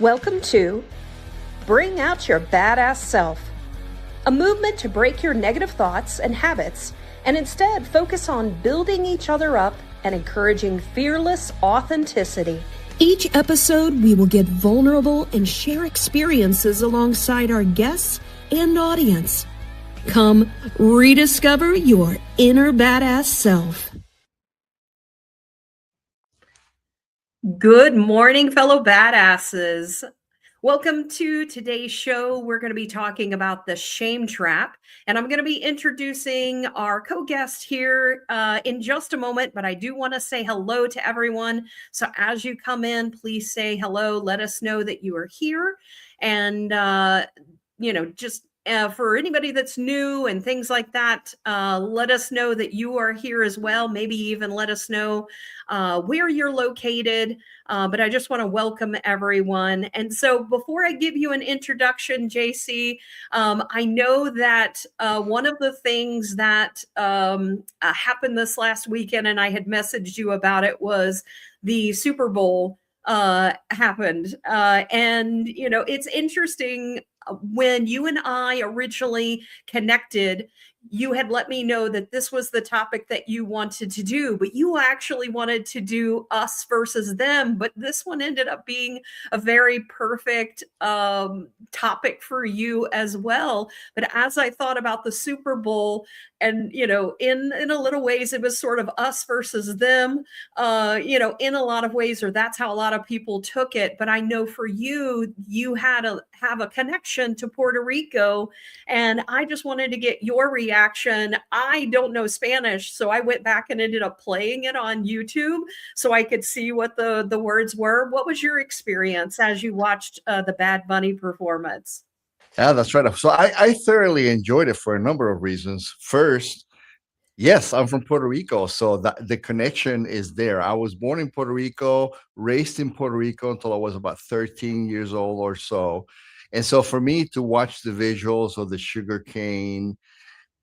Welcome to Bring Out Your Badass Self, a movement to break your negative thoughts and habits and instead focus on building each other up and encouraging fearless authenticity. Each episode, we will get vulnerable and share experiences alongside our guests and audience. Come rediscover your inner badass self. Good morning, fellow badasses. Welcome to today's show. We're going to be talking about the shame trap, and I'm going to be introducing our co-guest here in just a moment, but I do want to say hello to everyone. So as you come in, please say hello. Let us know that you are here. And, just for anybody that's new and things like that, let us know that you are here as well. Maybe even let us know where you're located. But I just want to welcome everyone. And so before I give you an introduction, JC, I know that one of the things that happened this last weekend, and I had messaged you about it, was the Super Bowl happened. And, it's interesting. When you and I originally connected, you had let me know that this was the topic that you wanted to do, but you actually wanted to do us versus them. But this one ended up being a very perfect topic for you as well. But as I thought about the Super Bowl, and in a little ways, it was sort of us versus them, in a lot of ways, or that's how a lot of people took it. But I know for you, you had to have a connection to Puerto Rico, and I just wanted to get your reaction. I don't know Spanish, so I went back and ended up playing it on YouTube so I could see what the words were. What was your experience as you watched the Bad Bunny performance? Yeah, that's right. So I thoroughly enjoyed it for a number of reasons. First, yes, I'm from Puerto Rico, so the connection is there. I was born in Puerto Rico, raised in Puerto Rico until I was about 13 years old or so. And so for me to watch the visuals of the sugarcane,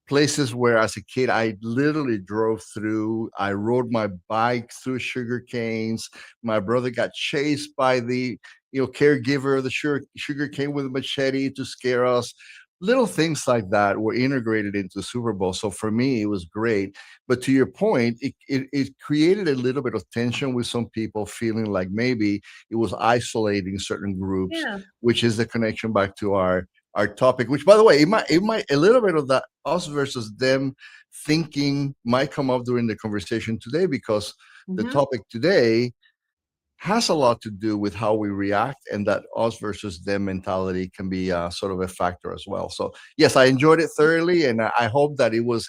places where as a kid I literally drove through, I rode my bike through sugar canes. My brother got chased by the caregiver of the sugar cane with a machete to scare us. Little things like that were integrated into Super Bowl. So for me, it was great. But to your point, it created a little bit of tension with some people feeling like maybe it was isolating certain groups, Yeah. which is the connection back to our topic, which, by the way, it might a little bit of that us versus them thinking might come up during the conversation today, because the topic today has a lot to do with how we react, and that us versus them mentality can be sort of a factor as well. So yes, I enjoyed it thoroughly, and I hope that it was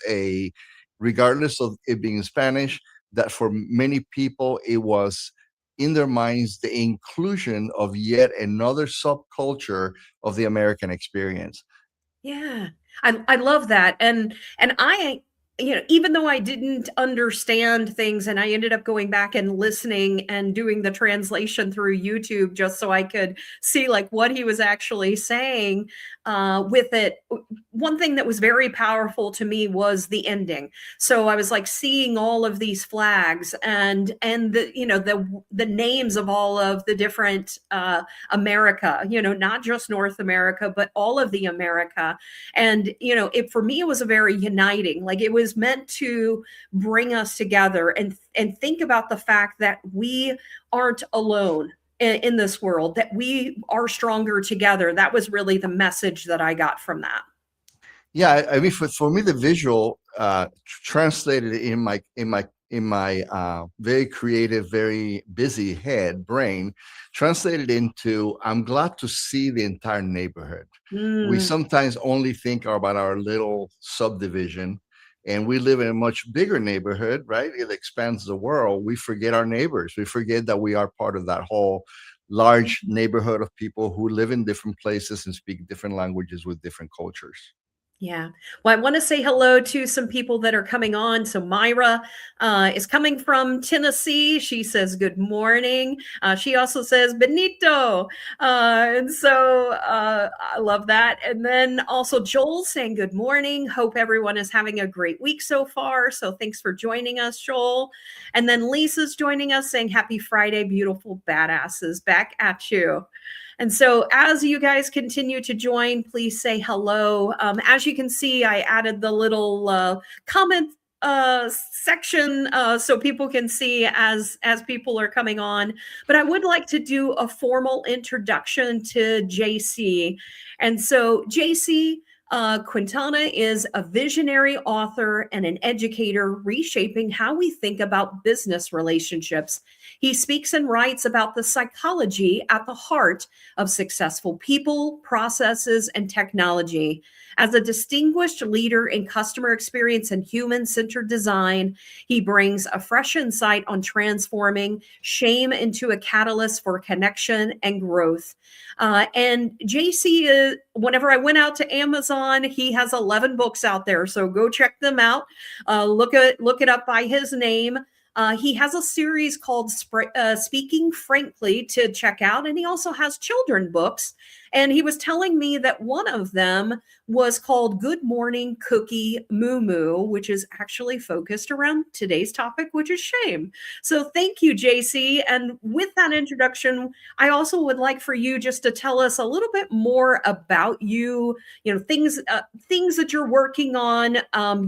regardless of it being Spanish, that for many people it was in their minds the inclusion of yet another subculture of the American experience. Yeah, I love that. And I, even though I didn't understand things, and I ended up going back and listening and doing the translation through YouTube just so I could see like what he was actually saying with it. One thing that was very powerful to me was the ending. So I was like seeing all of these flags and the names of all of the different America, not just North America, but all of the America. And, for me, it was a very uniting, like it was meant to bring us together and think about the fact that we aren't alone in this world, that we are stronger together. That was really the message that I got from that. Yeah, I mean, for me, the visual translated in my very creative, very busy brain, translated into, I'm glad to see the entire neighborhood. We sometimes only think about our little subdivision, and we live in a much bigger neighborhood, right? It expands the world. We forget our neighbors. We forget that we are part of that whole large neighborhood of people who live in different places and speak different languages with different cultures. Yeah. Well, I want to say hello to some people that are coming on. So Myra is coming from Tennessee. She says, good morning. She also says, Benito. And so I love that. And then also Joel saying, good morning. Hope everyone is having a great week so far. So thanks for joining us, Joel. And then Lisa's joining us saying, happy Friday, beautiful badasses. Back at you. And so as you guys continue to join, please say hello. As you can see, I added the little comment section so people can see as people are coming on. But I would like to do a formal introduction to JC. And so JC Quintana is a visionary author and an educator reshaping how we think about business relationships. He speaks and writes about the psychology at the heart of successful people, processes, and technology. As a distinguished leader in customer experience and human centered design, he brings a fresh insight on transforming shame into a catalyst for connection and growth. And JC, whenever I went out to Amazon, he has 11 books out there. So go check them out. Look it up by his name. He has a series called Speaking Frankly to check out, and he also has children books. And he was telling me that one of them was called Good Morning Cookie Moo Moo, which is actually focused around today's topic, which is shame. So thank you, JC. And with that introduction, I also would like for you just to tell us a little bit more about you, things that you're working on.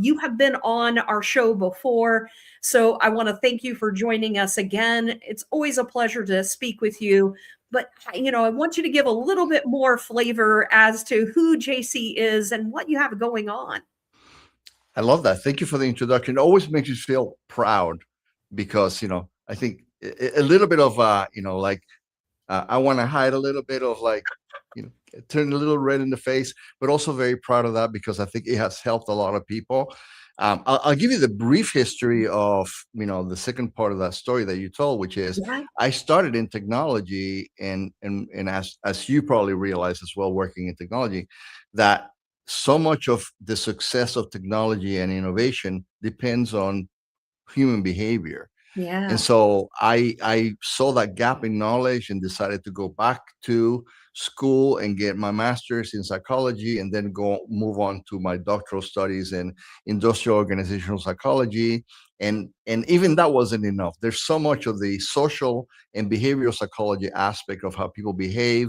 You have been on our show before. So I want to thank you for joining us again. It's always a pleasure to speak with you. But, I want you to give a little bit more flavor as to who JC is and what you have going on. I love that. Thank you for the introduction. It always makes you feel proud because, I think a little bit of, I want to hide a little bit of turn a little red in the face, but also very proud of that because I think it has helped a lot of people. I'll give you the brief history of the second part of that story that you told, which is I started in technology, and as you probably realize as well, working in technology, that so much of the success of technology and innovation depends on human behavior. Yeah. And so I saw that gap in knowledge and decided to go back to school and get my master's in psychology and then move on to my doctoral studies in industrial organizational psychology. And even that wasn't enough. There's so much of the social and behavioral psychology aspect of how people behave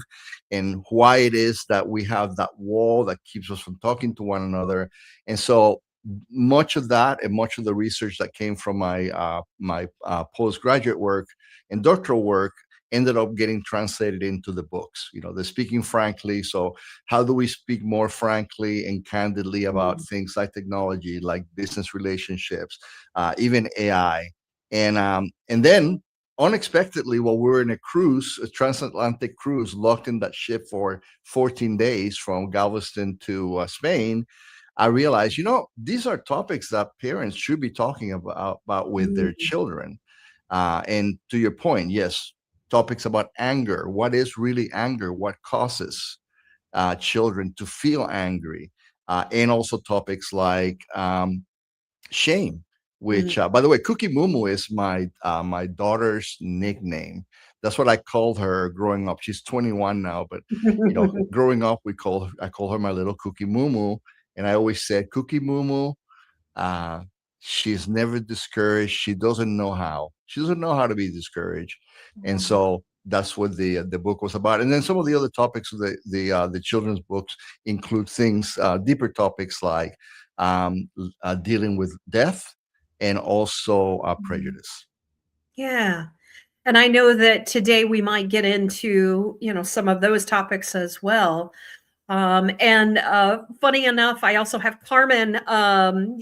and why it is that we have that wall that keeps us from talking to one another. And so much of that and much of the research that came from my postgraduate work and doctoral work ended up getting translated into the books. The Speaking Frankly. So how do we speak more frankly and candidly about things like technology, like business relationships, even AI, and then unexpectedly, while we were in a transatlantic cruise, locked in that ship for 14 days from Galveston to Spain, I realized, these are topics that parents should be talking about with their children. And to your point, yes, topics about anger. What is really anger? What causes children to feel angry? And also topics like shame, which, by the way, Cookie Moo Moo is my daughter's nickname. That's what I called her growing up. She's 21 now, but growing up, I call her my little Cookie Moo Moo. And I always said, Cookie Moo Moo, she's never discouraged. She doesn't know how. She doesn't know how to be discouraged. And so that's what the book was about. And then some of the other topics of the children's books include things, deeper topics like dealing with death and also prejudice. Yeah. And I know that today we might get into, some of those topics as well. And funny enough, I also have Carmen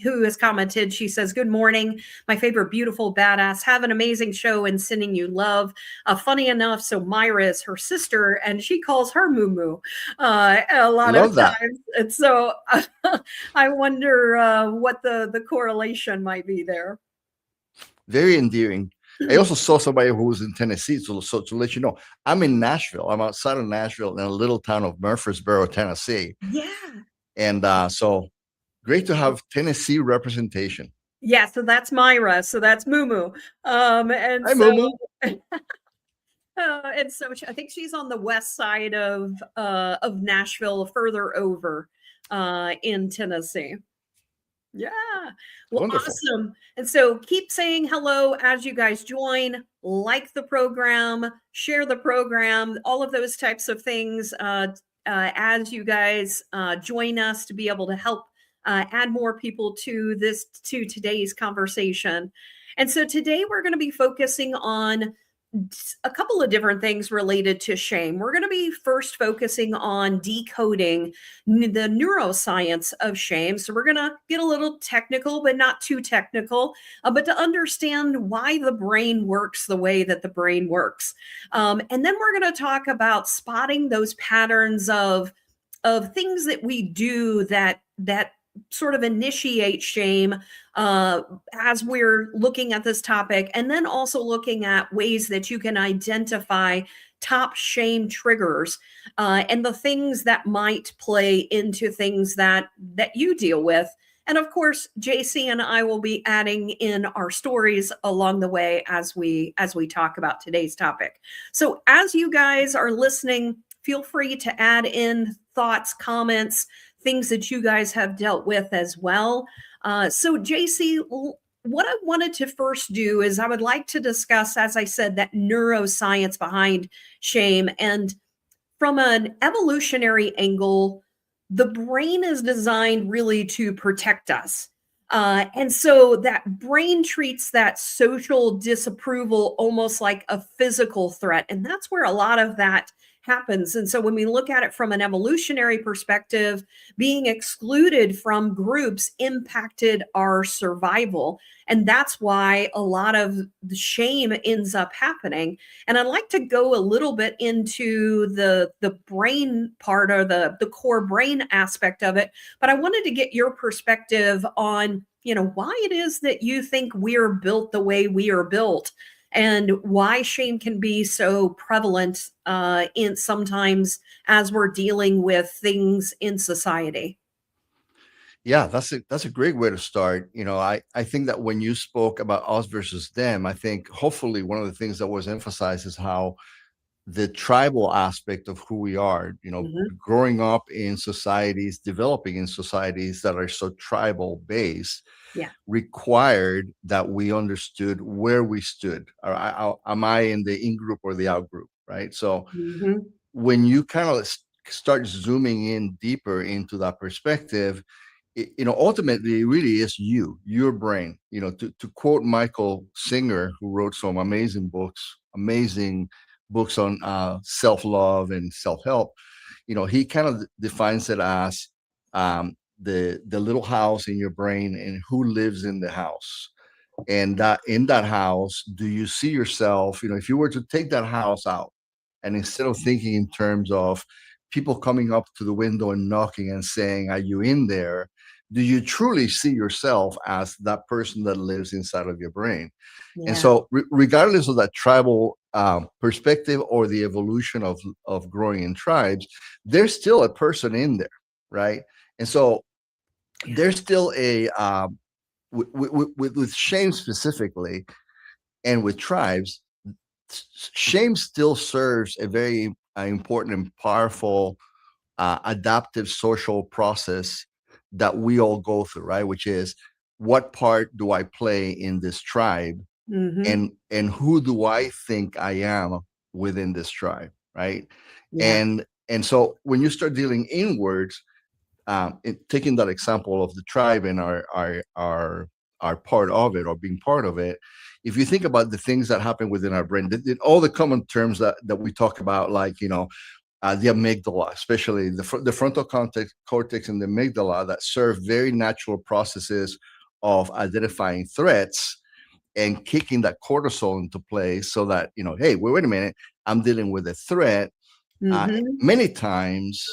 who has commented. She says, "Good morning, my favorite beautiful badass. Have an amazing show and sending you love." Funny enough, so Myra is her sister, and she calls her Moo Moo a lot of times. And so I wonder what the correlation might be there. Very endearing. I also saw somebody who was in Tennessee. So to let you know, I'm in Nashville. I'm outside of Nashville in a little town of Murfreesboro, Tennessee. Yeah. And so great to have Tennessee representation. Yeah. So that's Myra. So that's Moo Moo. And Hi, so, Moo Moo. and so I think she's on the west side of Nashville, further over in Tennessee. Yeah. Well, Wonderful. awesome. And so keep saying hello as you guys join, like the program, share the program, all of those types of things as you guys join us to be able to help add more people to today's conversation. And so today we're going to be focusing on a couple of different things related to shame. We're going to be first focusing on decoding the neuroscience of shame. So we're going to get a little technical, but not too technical, but to understand why the brain works the way that the brain works. And then we're going to talk about spotting those patterns of things that we do that sort of initiate shame as we're looking at this topic, and then also looking at ways that you can identify top shame triggers and the things that might play into things that you deal with. And of course, JC and I will be adding in our stories along the way as we talk about today's topic. So as you guys are listening, feel free to add in thoughts, comments, things that you guys have dealt with as well. So, JC, what I wanted to first do is I would like to discuss, as I said, that neuroscience behind shame. And from an evolutionary angle, the brain is designed really to protect us. And so that brain treats that social disapproval almost like a physical threat. And that's where a lot of that happens. And so when we look at it from an evolutionary perspective, being excluded from groups impacted our survival. And that's why a lot of the shame ends up happening. And I'd like to go a little bit into the brain part, or the core brain aspect of it. But I wanted to get your perspective on, why it is that you think we're built the way we are built, and why shame can be so prevalent in sometimes as we're dealing with things in society. Yeah, that's a great way to start. I think that when you spoke about us versus them, I think hopefully one of the things that was emphasized is how the tribal aspect of who we are, Mhm. growing up in societies, developing in societies that are so tribal based, Yeah. required that we understood where we stood. Am I in the in group or the out group? Right. So Mhm. when you kind of start zooming in deeper into that perspective, ultimately it really is your brain. To quote Michael Singer, who wrote some amazing books on self-love and self-help. He kind of defines it as the little house in your brain and who lives in the house. And that in that house, do you see yourself, if you were to take that house out, and instead of thinking in terms of people coming up to the window and knocking and saying, "Are you in there?" Do you truly see yourself as that person that lives inside of your brain? And Yeah. so, regardless of that tribal perspective or the evolution of growing in tribes, there's still a person in there, right? And so, Yeah. there's still a with shame specifically, and with tribes, shame still serves a very important and powerful adaptive social process that we all go through, right? Which is, what part do I play in this tribe, Mhm. and who do I think I am within this tribe, right? Yeah. And so when you start dealing inwards, taking that example of the tribe and our part of it, or being part of it, if you think about the things that happen within our brain, all the common terms that we talk about, like the amygdala, especially the frontal cortex and the amygdala, that serve very natural processes of identifying threats and kicking that cortisol into place, so that hey, wait a minute, I'm dealing with a threat. Mhm. Many times,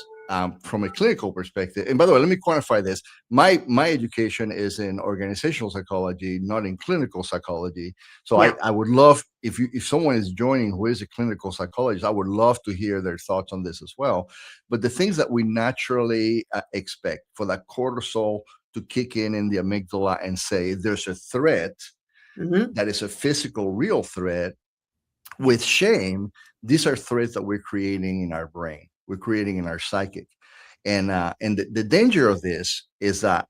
from a clinical perspective, and by the way, let me quantify this. My education is in organizational psychology, not in clinical psychology. So Yeah. I would love, if someone is joining who is a clinical psychologist, I would love to hear their thoughts on this as well. But the things that we naturally expect for that cortisol to kick in the amygdala and say there's a threat Mhm. that is a physical, real threat. With shame, these are threads that we're creating in our brain, we're creating in our psychic. And the danger of this is that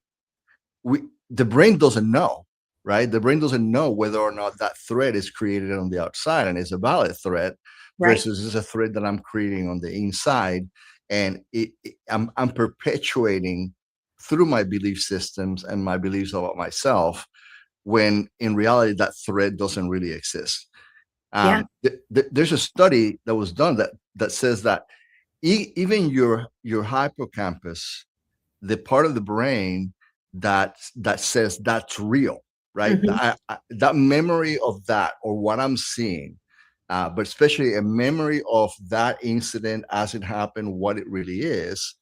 we the brain doesn't know, right? The brain doesn't know whether or not that threat is created on the outside and is a valid threat Right. versus is a threat that I'm creating on the inside. And I'm perpetuating through my belief systems and my beliefs about myself, when in reality that threat doesn't really exist. Yeah. There's a study that was done that says that even your hippocampus, the part of the brain that says that's real, right? Hmm. That memory of that or what I'm seeing, but especially a memory of that incident as it happened, what it really is.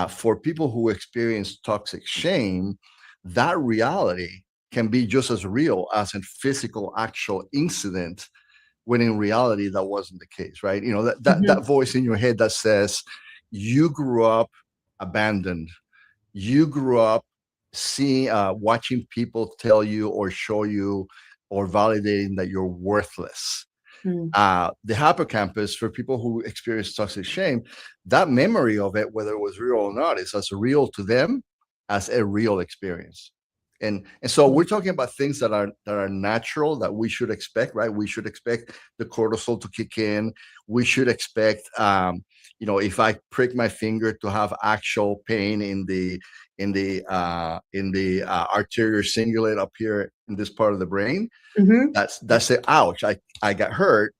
For people who experience toxic shame, that reality can be just as real as a physical, actual incident, when in reality that wasn't the case, right? You know, that Hmm. voice in your head that says you grew up abandoned, you grew up seeing watching people tell you or show you or validating that you're worthless. Mm. The hippocampus, for people who experience toxic shame, that memory of it, whether it was real or not, is as real to them as a real experience. And so we're talking about things that are natural, that we should expect, right? We should expect the cortisol to kick in. We should expect, if I prick my finger, to have actual pain in the arterial cingulate up here in this part of the brain. Hmm. That's it. Ouch! I got hurt.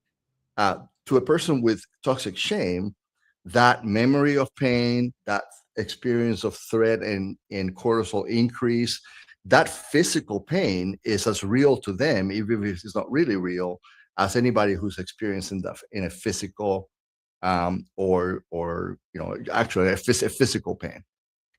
To a person with toxic shame, that memory of pain, that experience of threat and cortisol increase, that physical pain is as real to them, even if it's not really real, as anybody who's experiencing that in a physical, or actually a physical pain.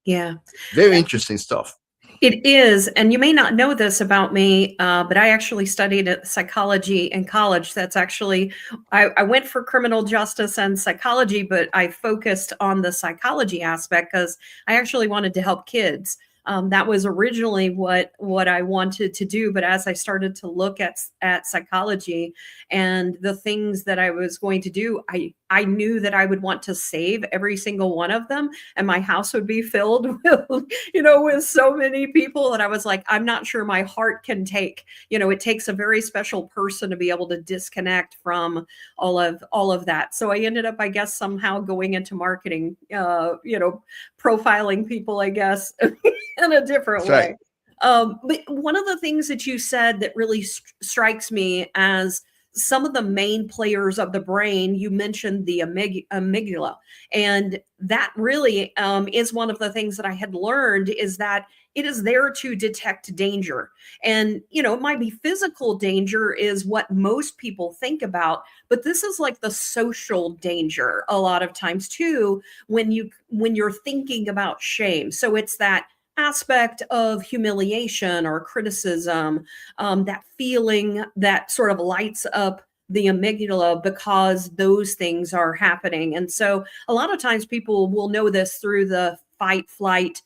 Yeah. Very interesting stuff. It is, and you may not know this about me, but I actually studied psychology in college. That's actually, I went for criminal justice and psychology, but I focused on the psychology aspect because I actually wanted to help kids. That was originally what I wanted to do, but as I started to look at psychology and the things that I was going to do, I knew that I would want to save every single one of them, and my house would be filled with with so many people. And I was like, I'm not sure my heart can take, it takes a very special person to be able to disconnect from all of that. So I ended up, I guess, somehow going into marketing, profiling people, I guess, in a different That's right. way. But one of the things that you said that really strikes me as some of the main players of the brain, you mentioned the amygdala. And that really is one of the things that I had learned, is that it is there to detect danger. And, it might be physical danger is what most people think about, but this is like the social danger a lot of times too, when you're thinking about shame. So it's that aspect of humiliation or criticism, that feeling that sort of lights up the amygdala because those things are happening. And so a lot of times people will know this through the fight, flight,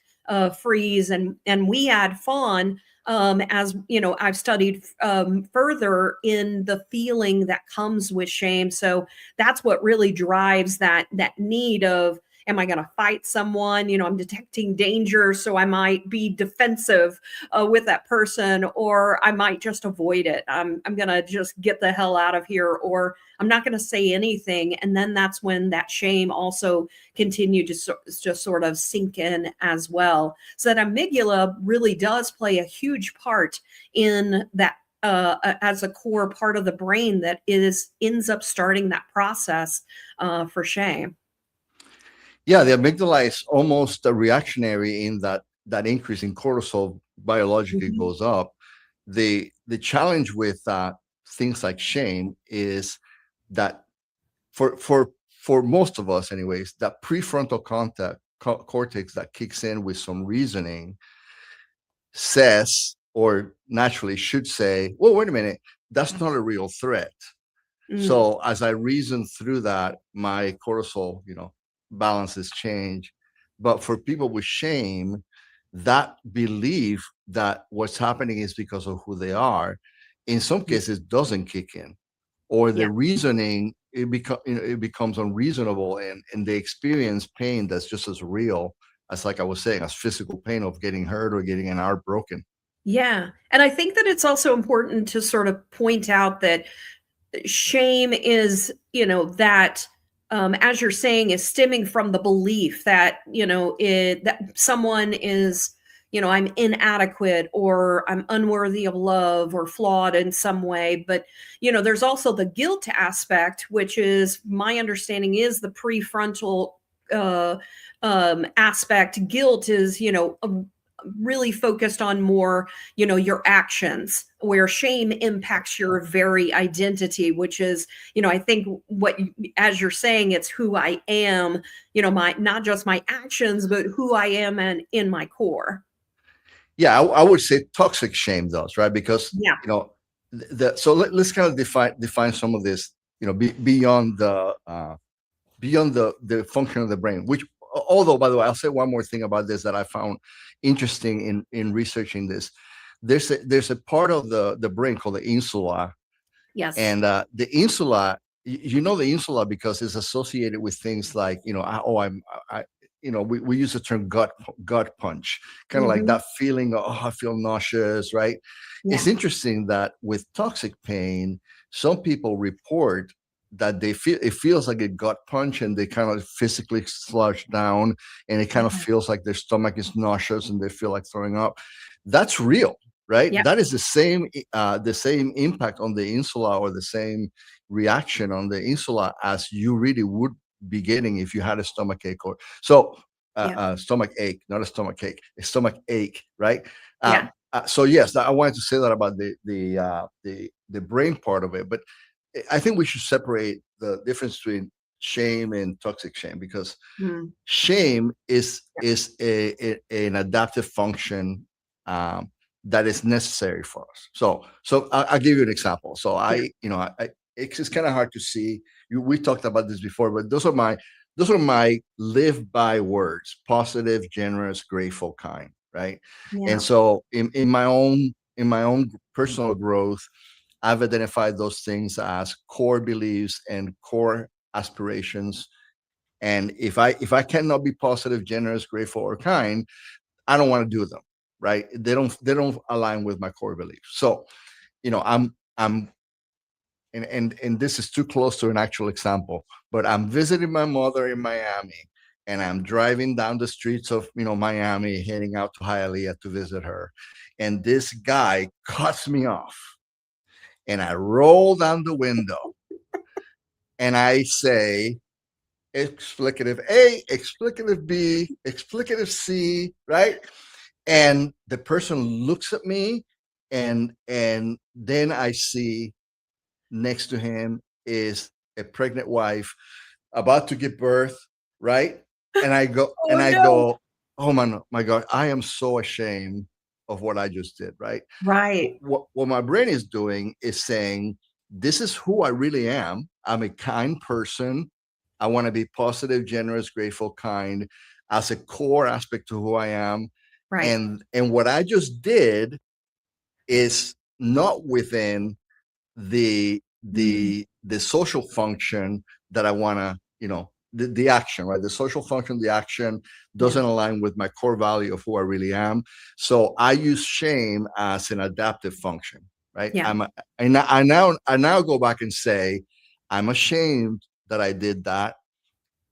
freeze, and we add fawn. As I've studied further in the feeling that comes with shame. So that's what really drives that need of, am I going to fight someone? I'm detecting danger, so I might be defensive with that person, or I might just avoid it. I'm going to just get the hell out of here, or I'm not going to say anything. And then that's when that shame also continued to just sort of sink in as well. So that amygdala really does play a huge part in that, as a core part of the brain that ends up starting that process for shame. Yeah, the amygdala is almost a reactionary in that increase in cortisol biologically Mhm. goes up. The challenge with things like shame is that for most of us, anyways, that prefrontal cortex that kicks in with some reasoning says, or naturally should say, well, wait a minute, that's not a real threat. Mm. So as I reason through that, my cortisol, balances change. But for people with shame, that belief that what's happening is because of who they are, in some cases doesn't kick in, or Yeah. the reasoning it becomes unreasonable, and they experience pain that's just as real as like I was saying, as physical pain of getting hurt or getting an arm broken. Yeah. And I think that it's also important to sort of point out that shame is, that as you're saying, is stemming from the belief that, that someone is, I'm inadequate or I'm unworthy of love or flawed in some way. But, there's also the guilt aspect, which is my understanding is the prefrontal uh, aspect. Guilt is, really focused on more, your actions, where shame impacts your very identity, which is, I think as you're saying, it's who I am, my, not just my actions, but who I am and in my core. Yeah, I would say toxic shame does, right? Because Yeah. so let's kind of define some of this, beyond the function of the brain. Which, although, by the way, I'll say one more thing about this that I found interesting in researching this. There's a part of the brain called the insula, Yes. and the insula, the insula because it's associated with things like, we use the term gut punch, kind of like Mhm. that feeling of, oh, I feel nauseous, right? Yeah. It's interesting that with toxic pain, some people report that it feels like a gut punch, and they kind of physically slush down, and it kind of Yeah. feels like their stomach is nauseous and they feel like throwing up. That's real, right? Yeah. That is the same impact on the insula, or the same reaction on the insula as you really would be getting if you had a stomach ache. Or so Yeah. stomach ache, not a stomach ache, a stomach ache, right? Yeah. So yes, I wanted to say that about the brain part of it, but I think we should separate the difference between shame and toxic shame, because Mm. shame is an adaptive function, um, that is necessary for us. So I'll give you an example. So Yeah. it's kind of hard to see. We talked about this before, but those are my live by words: positive, generous, grateful, kind. Right. And Yeah. so in my own personal growth, I've identified those things as core beliefs and core aspirations. And if I cannot be positive, generous, grateful, or kind, I don't want to do them. Right? They don't align with my core beliefs. So, I'm and this is too close to an actual example, but I'm visiting my mother in Miami, and I'm driving down the streets of Miami, heading out to Hialeah to visit her, and this guy cuts me off, and I roll down the window, and I say, explicative A, explicative B, explicative C, right? And the person looks at me, and then I see next to him is a pregnant wife about to give birth, right? And I go and Oh I no. go, oh my God, I am so ashamed of what I just did, right? Right. What my brain is doing is saying, this is who I really am. I'm a kind person. I want to be positive, generous, grateful, kind as a core aspect to who I am. Right. And what I just did is not within Mm. the social function that I want to, the action, right? The social function, the action Yeah. doesn't align with my core value of who I really am. So I use shame as an adaptive function, right? Yeah. I now go back and say, I'm ashamed that I did that.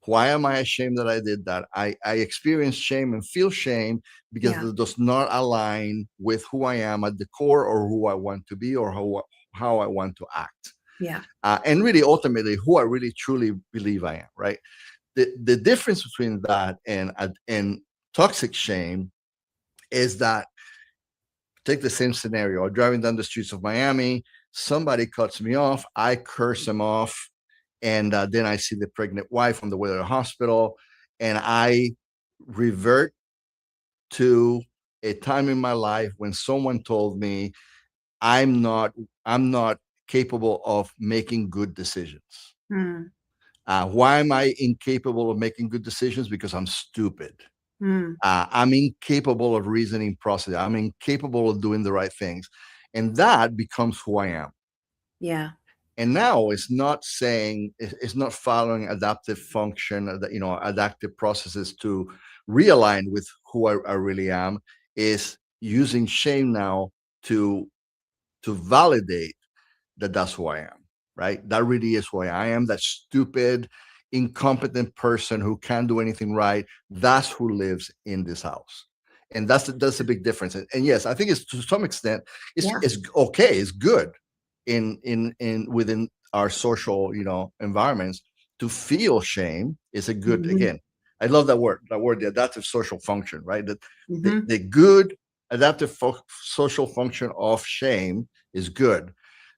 Why am I ashamed that I did that? I experience shame and feel shame because Yeah. it does not align with who I am at the core, or who I want to be, or how I want to act. Yeah. And really, ultimately, who I really truly believe I am, right? The difference between that and toxic shame is that, take the same scenario: driving down the streets of Miami, somebody cuts me off, I curse him off, and then I see the pregnant wife on the way to the hospital, and I revert to a time in my life when someone told me I'm not I'm not capable of making good decisions. Mm. Why am I incapable of making good decisions? Because I'm stupid. Mm. I'm incapable of reasoning process. I'm incapable of doing the right things. And that becomes who I am. Yeah. And now it's not saying, it's not following adaptive function, adaptive processes to realign with who I really am. Is using shame now to validate that that's who I am, right? That really is who I am. That stupid, incompetent person who can't do anything right. That's who lives in this house. And that's a big difference. And yes, I think it's, to some extent, Yeah. it's okay, it's good in within our social, environments, to feel shame is a good, Mhm. again, I love that word, the adaptive social function, right? That Mhm. the good adaptive social function of shame is good.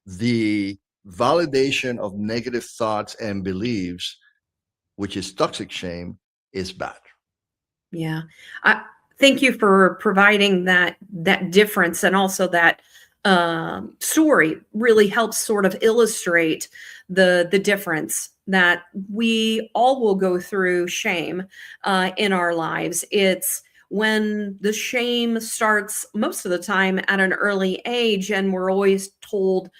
The validation of negative thoughts and beliefs, which is toxic shame, is bad. Yeah. I thank you for providing that difference, and also that story really helps sort of illustrate the difference that we all will go through shame in our lives. It's when the shame starts most of the time at an early age, and we're always told,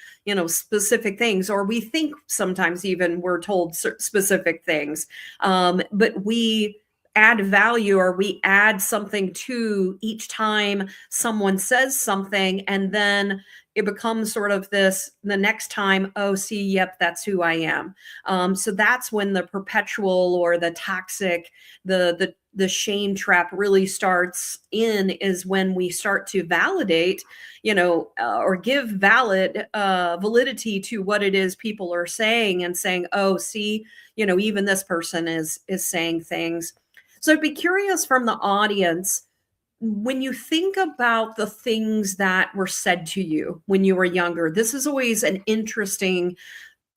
specific things, or we think sometimes even we're told specific things, but we add value, or we add something to each time someone says something, and then it becomes sort of this, the next time, oh, see, yep, that's who I am. So that's when the perpetual or the toxic, the shame trap really starts in, is when we start to validate, or give validity to what it is people are saying, and saying, oh, see, even this person is saying things. So I'd be curious from the audience, when you think about the things that were said to you when you were younger, this is always an interesting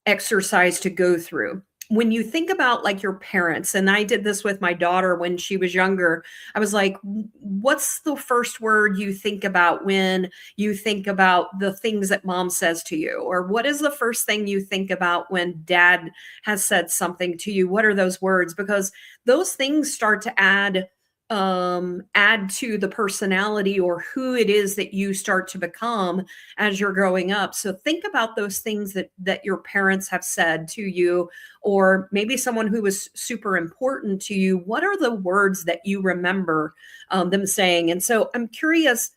exercise to go through. When you think about like your parents, and I did this with my daughter when she was younger, I was like, what's the first word you think about when you think about the things that mom says to you? Or what is the first thing you think about when dad has said something to you? What are those words? Because those things start to add to the personality, or who it is that you start to become as you're growing up. So think about those things that your parents have said to you, or maybe someone who was super important to you. What are the words that you remember them saying? And so I'm curious,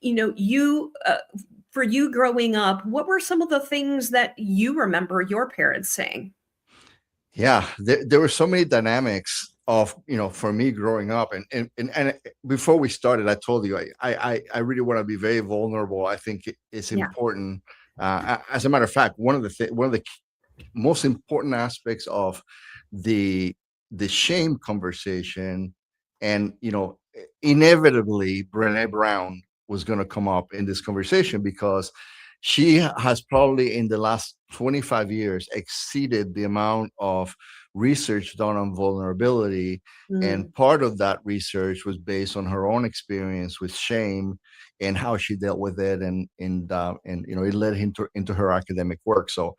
you for you growing up, what were some of the things that you remember your parents saying? Yeah, there were so many dynamics of, for me growing up, and before we started, I told you I really want to be very vulnerable. I think it's Yeah. important. As a matter of fact, one of the most important aspects of the shame conversation, and inevitably Brene Brown was going to come up in this conversation, because she has probably in the last 25 years exceeded the amount of research done on vulnerability. Mm, And part of that research was based on her own experience with shame and how she dealt with it, and it led into her academic work. So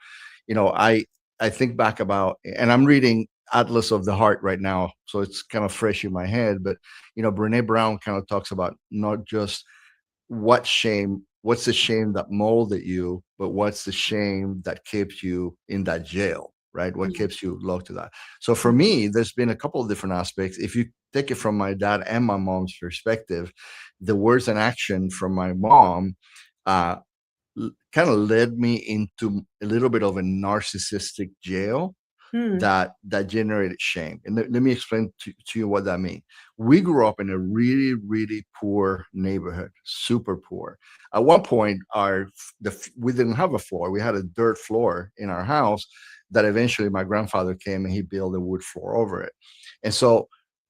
I think back about, and I'm reading Atlas of the Heart right now, so it's kind of fresh in my head. But Brene Brown kind of talks about not just what's the shame that molded you, but what's the shame that keeps you in that jail, right? What mm, keeps you locked to that? So for me, there's been a couple of different aspects. If you take it from my dad and my mom's perspective, the words and action from my mom uh, kind of led me into a little bit of a narcissistic jail mm, that generated shame. And let me explain to you what that means. We grew up in a really, really poor neighborhood, super poor. At one point, we didn't have a floor. We had a dirt floor in our house that eventually my grandfather came and he built a wood floor over it. And so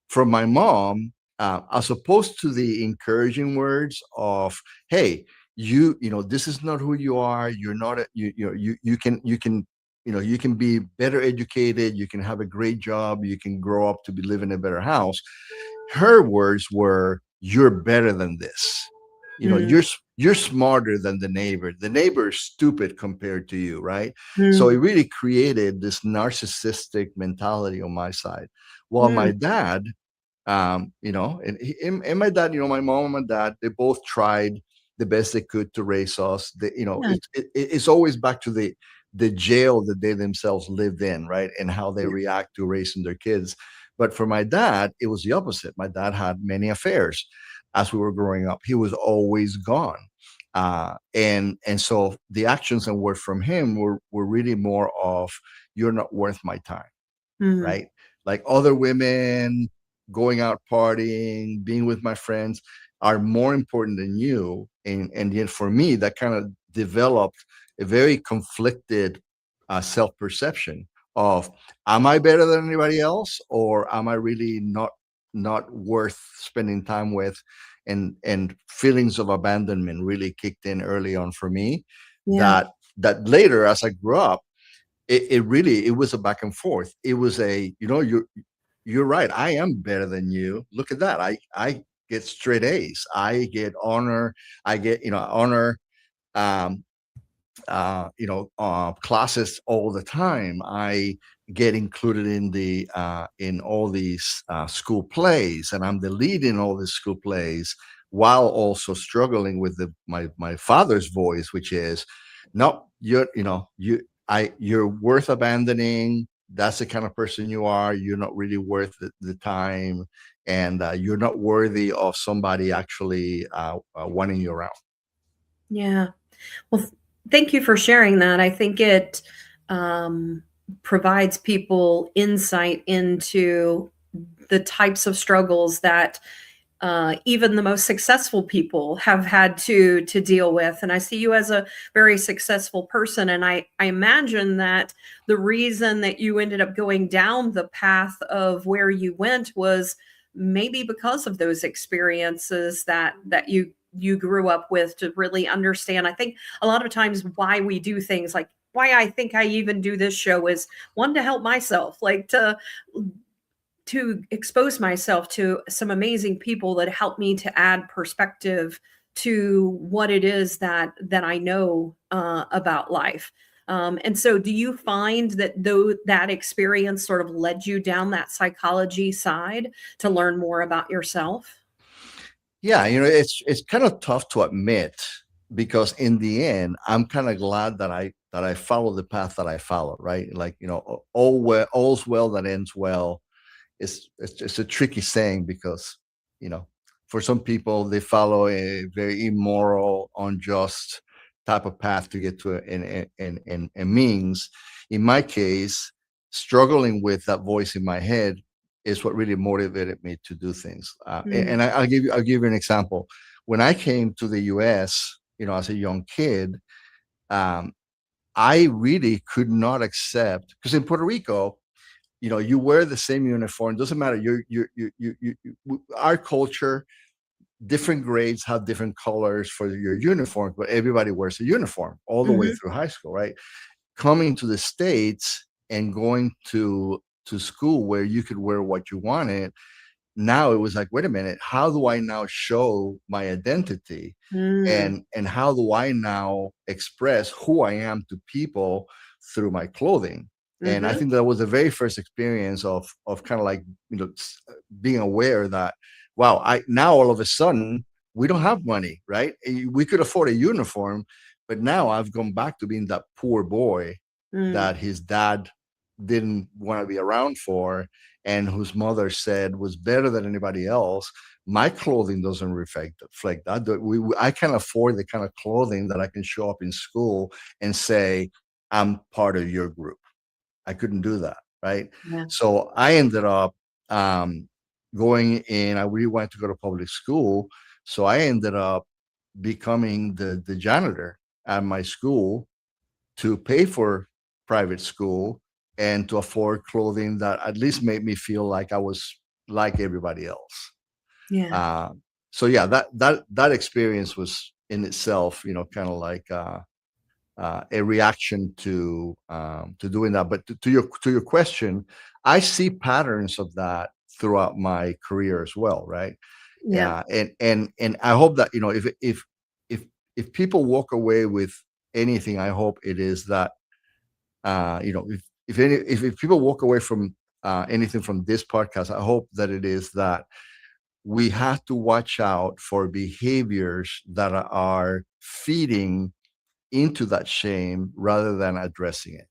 from my mom, as opposed to the encouraging words of, hey, this is not who you are. You're not you can be better educated, you can have a great job, you can grow up to be live in a better house. Her words were, you're better than this. mm, You're smarter than the neighbor is stupid compared to you, right? So it mm, really created this narcissistic mentality on my side. While mm, my dad, and my dad, my mom and my dad, they both tried the best they could to raise us. Yeah. It's always back to the jail that they themselves lived in, right? And how they Yeah. react to raising their kids. But for my dad, it was the opposite. My dad had many affairs as we were growing up. He was always gone. And so the actions and words from him were really more of, you're not worth my time, Mhm. right? Like other women going out partying, being with my friends are more important than you. And yet for me, that kind of developed a very conflicted self-perception of, am I better than anybody else, or am I really not worth spending time with? And feelings of abandonment really kicked in early on for me, Yeah. that later, as I grew up, it was a back and forth. It was a, you're right, I am better than you. Look at that. I get straight A's. I get honor. I get, honor, um, classes all the time. I get included in all these school plays, and I'm the lead in all these school plays, while also struggling with my father's voice, which is, no, you're worth abandoning. That's the kind of person you are. You're not really worth the time, and you're not worthy of somebody actually wanting you around. Yeah. Well, thank you for sharing that. I think it um, provides people insight into the types of struggles that even the most successful people have had to deal with. And I see you as a very successful person, and I imagine that the reason that you ended up going down the path of where you went was maybe because of those experiences that you grew up with, to really understand. I think a lot of times why we do things, like why I think I even do this show, is one, to help myself, like to expose myself to some amazing people that help me to add perspective to what it is that I know about life. And so, do you find that though that experience sort of led you down that psychology side to learn more about yourself? Yeah, it's kind of tough to admit, because in the end, I'm kind of glad that I followed the path that I followed, right? Like, all's well that ends well. It's just a tricky saying, because, you know, for some people they follow a very immoral, unjust type of path to get to a means. In my case, struggling with that voice in my head is what really motivated me to do things. Mm, I'll give you an example. When I came to the U.S., as a young kid, um, I really could not accept, because in Puerto Rico, you wear the same uniform. Doesn't matter. Our culture, different grades have different colors for your uniform, but everybody wears a uniform all the way mhm, through high school, right? Coming to the States and going to school where you could wear what you wanted, now it was like, wait a minute, how do I now show my identity? mm, And how do I now express who I am to people through my clothing? And I mhm, think that was the very first experience of kind of like, being aware that, wow, I now all of a sudden we don't have money, right? We could afford a uniform, but now I've gone back to being that poor boy mm, that his dad didn't want to be around for, and whose mother said was better than anybody else. My clothing doesn't reflect that. I can't afford the kind of clothing that I can show up in school and say, I'm part of your group. I couldn't do that, right? yeah, So I ended up going in. I really wanted to go to public school, so I ended up becoming the janitor at my school to pay for private school and to afford clothing that at least made me feel like I was like everybody else. yeah, Uh, so yeah, that experience was in itself, kind of like a reaction to doing that. But to your question, I see patterns of that throughout my career as well, right? yeah, Yeah, and I hope that, if if people walk away with anything, I hope it is that, if people walk away from anything from this podcast, I hope that it is that we have to watch out for behaviors that are feeding into that shame rather than addressing it.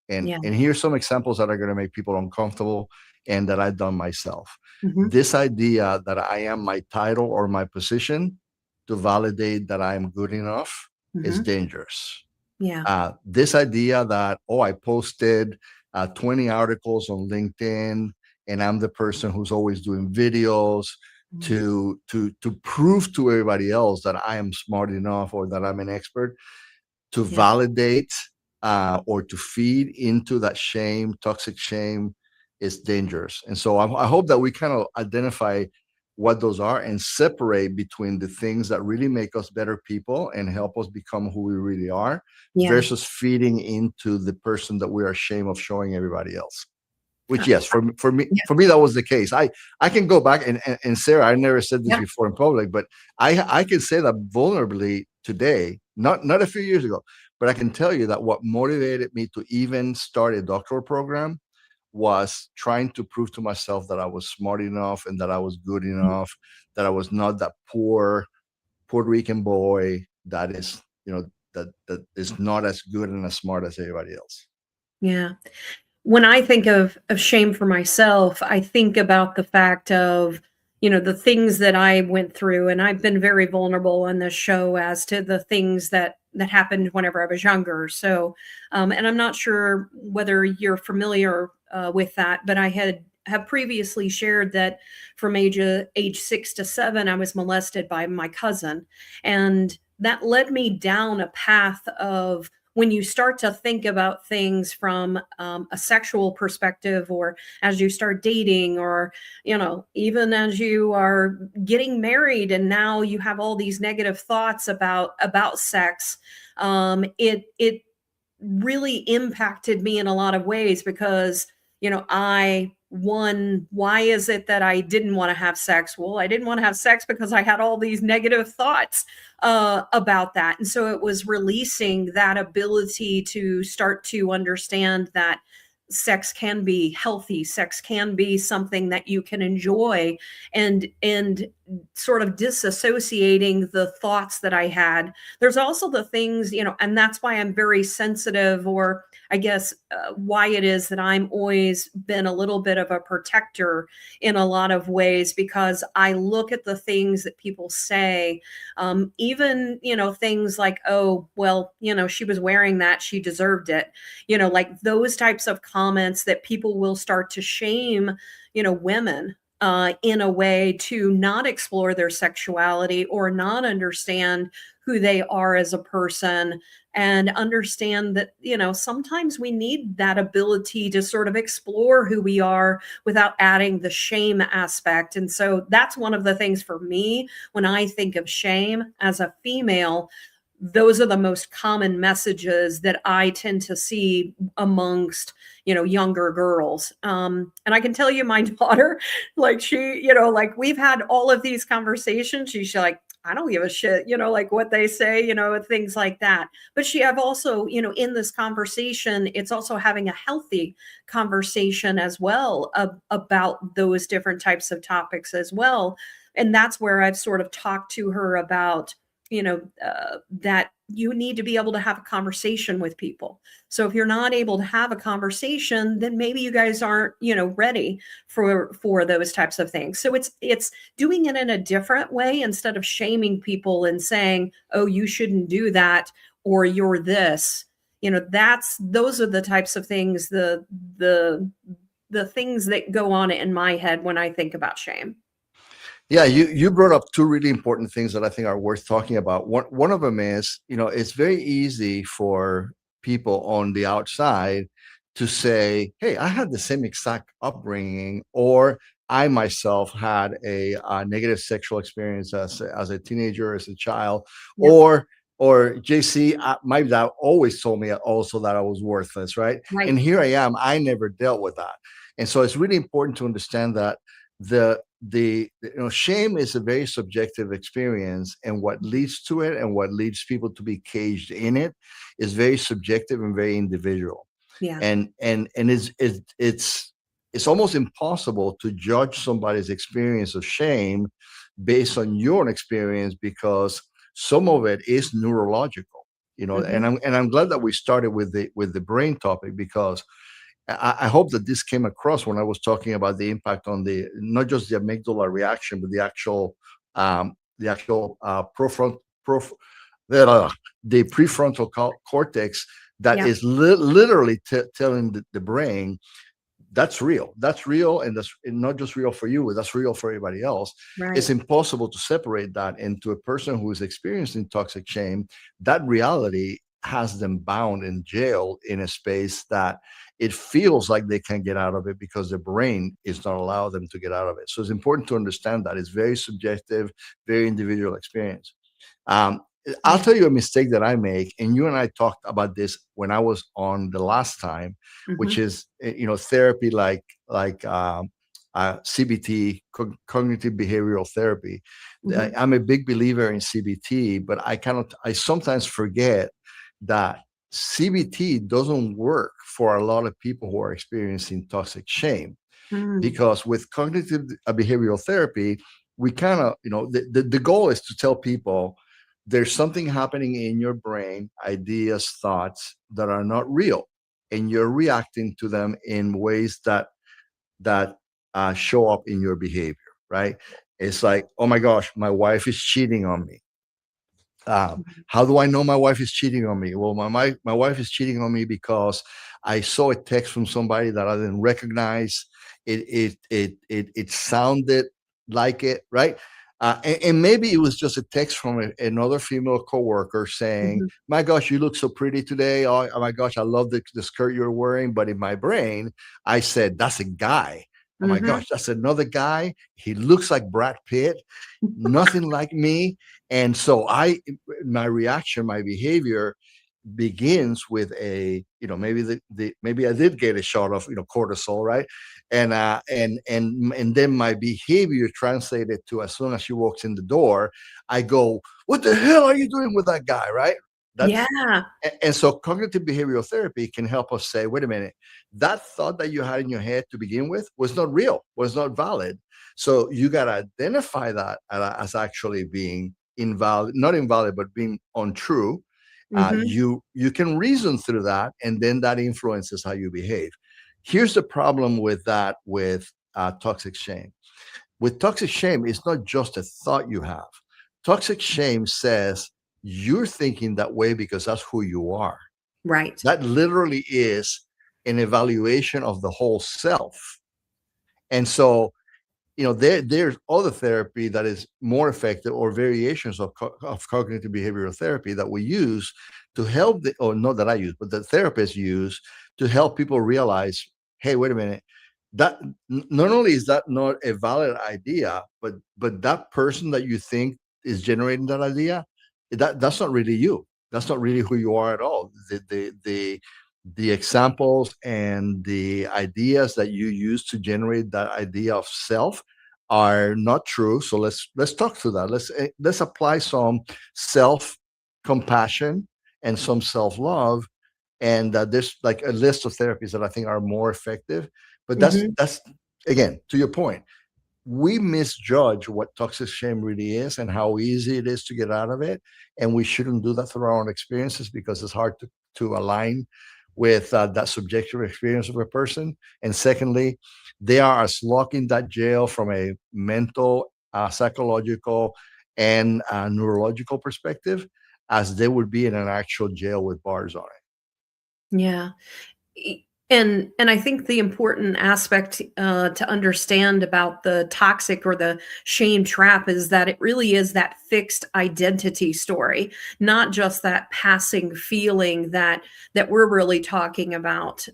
Yeah. And here's some examples that are going to make people uncomfortable and that I've done myself. Hmm. This idea that I am my title or my position to validate that I am good enough is Hmm. dangerous. Yeah. This idea that, oh, I posted 20 articles on LinkedIn and I'm the person who's always doing videos to prove to everybody else that I am smart enough or that I'm an expert, to Yeah. validate or to feed into that shame, toxic shame, is dangerous. And so I hope that we kind of identify what those are and separate between the things that really make us better people and help us become who we really are Yeah. versus feeding into the person that we are ashamed of showing everybody else. Which, Uh, yes, yeah. for me that was the case. I can go back and Sarah, I never said this Yeah. before in public, but I can say that vulnerably today, not a few years ago, but I can tell you that what motivated me to even start a doctoral program was trying to prove to myself that I was smart enough and that I was good enough, that I was not that poor Puerto Rican boy that is, that is not as good and as smart as everybody else. Yeah. When I think of shame for myself, I think about the fact of, the things that I went through, and I've been very vulnerable on this show as to the things that happened whenever I was younger. So, and I'm not sure whether you're familiar with that, but I have previously shared that from age 6 to 7, I was molested by my cousin, and that led me down a path of, when you start to think about things from a sexual perspective, or as you start dating, or even as you are getting married and now you have all these negative thoughts about sex, it really impacted me in a lot of ways, because why is it that I didn't want to have sex? Well, I didn't want to have sex because I had all these negative thoughts about that. And so it was releasing that ability to start to understand that sex can be healthy, sex can be something that you can enjoy, and sort of disassociating the thoughts that I had. There's also the things, and that's why I'm very sensitive, or I guess why it is that I'm always been a little bit of a protector in a lot of ways, because I look at the things that people say, even, things like, oh, well, she was wearing that, she deserved it, like those types of comments that people will start to shame, women in a way to not explore their sexuality or not understand who they are as a person, and understand that, sometimes we need that ability to sort of explore who we are without adding the shame aspect. And so that's one of the things for me when I think of shame as a female. Those are the most common messages that I tend to see amongst, younger girls. And I can tell you, my daughter, like she, like we've had all of these conversations. She's like, I don't give a shit, like what they say, things like that. But she have also, in this conversation, it's also having a healthy conversation as well about those different types of topics as well. And that's where I've sort of talked to her about, that you need to be able to have a conversation with people. So if you're not able to have a conversation, then maybe you guys aren't, ready for those types of things. So it's doing it in a different way, instead of shaming people and saying, oh, you shouldn't do that, or you're this. Those are the types of things, the things that go on in my head when I think about shame. Yeah, you brought up two really important things that I think are worth talking about. One of them is, it's very easy for people on the outside to say, "Hey, I had the same exact upbringing," or "I myself had a negative sexual experience as a teenager, as a child," Yeah. or JC, my dad always told me also that I was worthless, right? Right. And here I am, I never dealt with that, and so it's really important to understand that the shame is a very subjective experience, and what leads to it and what leads people to be caged in it is very subjective and very individual. Yeah. And it's it's almost impossible to judge somebody's experience of shame based on your experience, because some of it is neurological, Mhm. and I'm glad that we started with the brain topic, because I hope that this came across when I was talking about the impact on the not just the amygdala reaction, but the actual the prefrontal cortex that Yeah. is literally telling the brain that's real. That's real, and that's not just real for you, that's real for everybody else. It's Right. impossible to separate that. And to a person who is experiencing toxic shame, that reality has them bound in jail in a space that it feels like they can't get out of it because their brain is not allowing them to get out of it. So it's important to understand that it's very subjective, very individual experience. Um, I'll Yeah. tell you a mistake that I make, and you and I talked about this when I was on the last time, which Mhm. is therapy like CBT, cognitive behavioral therapy. Mhm. I'm a big believer in CBT, but I sometimes forget that CBT doesn't work for a lot of people who are experiencing toxic shame, Mm. because with cognitive behavioral therapy, we kind of, the goal is to tell people there's something happening in your brain, ideas, thoughts that are not real, and you're reacting to them in ways that show up in your behavior, right? It's like, oh my gosh, my wife is cheating on me. How do I know my wife is cheating on me? Well, my wife is cheating on me because I saw a text from somebody that I didn't recognize. It sounded like it, right? And maybe it was just a text from another female coworker saying, Mhm. "My gosh, you look so pretty today. Oh my gosh, I love the skirt you're wearing." But in my brain, I said, "That's a guy. Oh my Mhm. gosh, that's another guy. He looks like Brad Pitt. Nothing like me." And so my reaction, my behavior begins with maybe maybe I did get a shot of cortisol, right? And then my behavior translated to, as soon as she walks in the door, I go, "What the hell are you doing with that guy?" Right? That's Yeah. and so cognitive behavioral therapy can help us say, wait a minute, that thought that you had in your head to begin with was not real, was not valid. So you got to identify that as actually being invalid, not invalid, but being untrue. Mhm. You can reason through that, and then that influences how you behave. Here's the problem with that, with toxic shame. With toxic shame, it's not just a thought you have. Toxic shame says you're thinking that way because that's who you are. Right. That literally is an evaluation of the whole self. And so, there's other therapy that is more effective, or variations of cognitive behavioral therapy that we use to help or not that I use, but the therapists use to help people realize, hey, wait a minute, that not only is that not a valid idea, but that person that you think is generating that idea, that's not really you. That's not really who you are at all. The examples and the ideas that you use to generate that idea of self are not true. So let's talk through that. Let's apply some self compassion and some self love, and there's like a list of therapies that I think are more effective. But Mhm. that's again, to your point, we misjudge what toxic shame really is and how easy it is to get out of it, and we shouldn't do that through our own experiences, because it's hard to align with that subjective experience of a person. And secondly, they are as locked in that jail from a mental, psychological, and neurological perspective as they would be in an actual jail with bars on it. Yeah. And I think the important aspect to understand about the toxic or the shame trap is that it really is that fixed identity story, not just that passing feeling that we're really talking about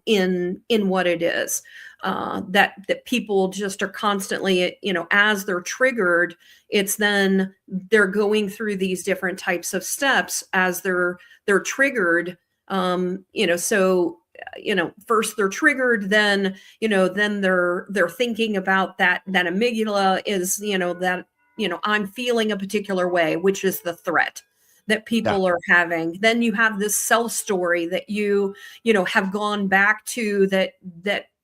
in what it is. That people just are constantly, as they're triggered, it's then they're going through these different types of steps as they're triggered. So first they're triggered, then then they're thinking about that amygdala is, that I'm feeling a particular way, which is the threat that Yeah. people are having. Then you have this self story that you know have gone back to,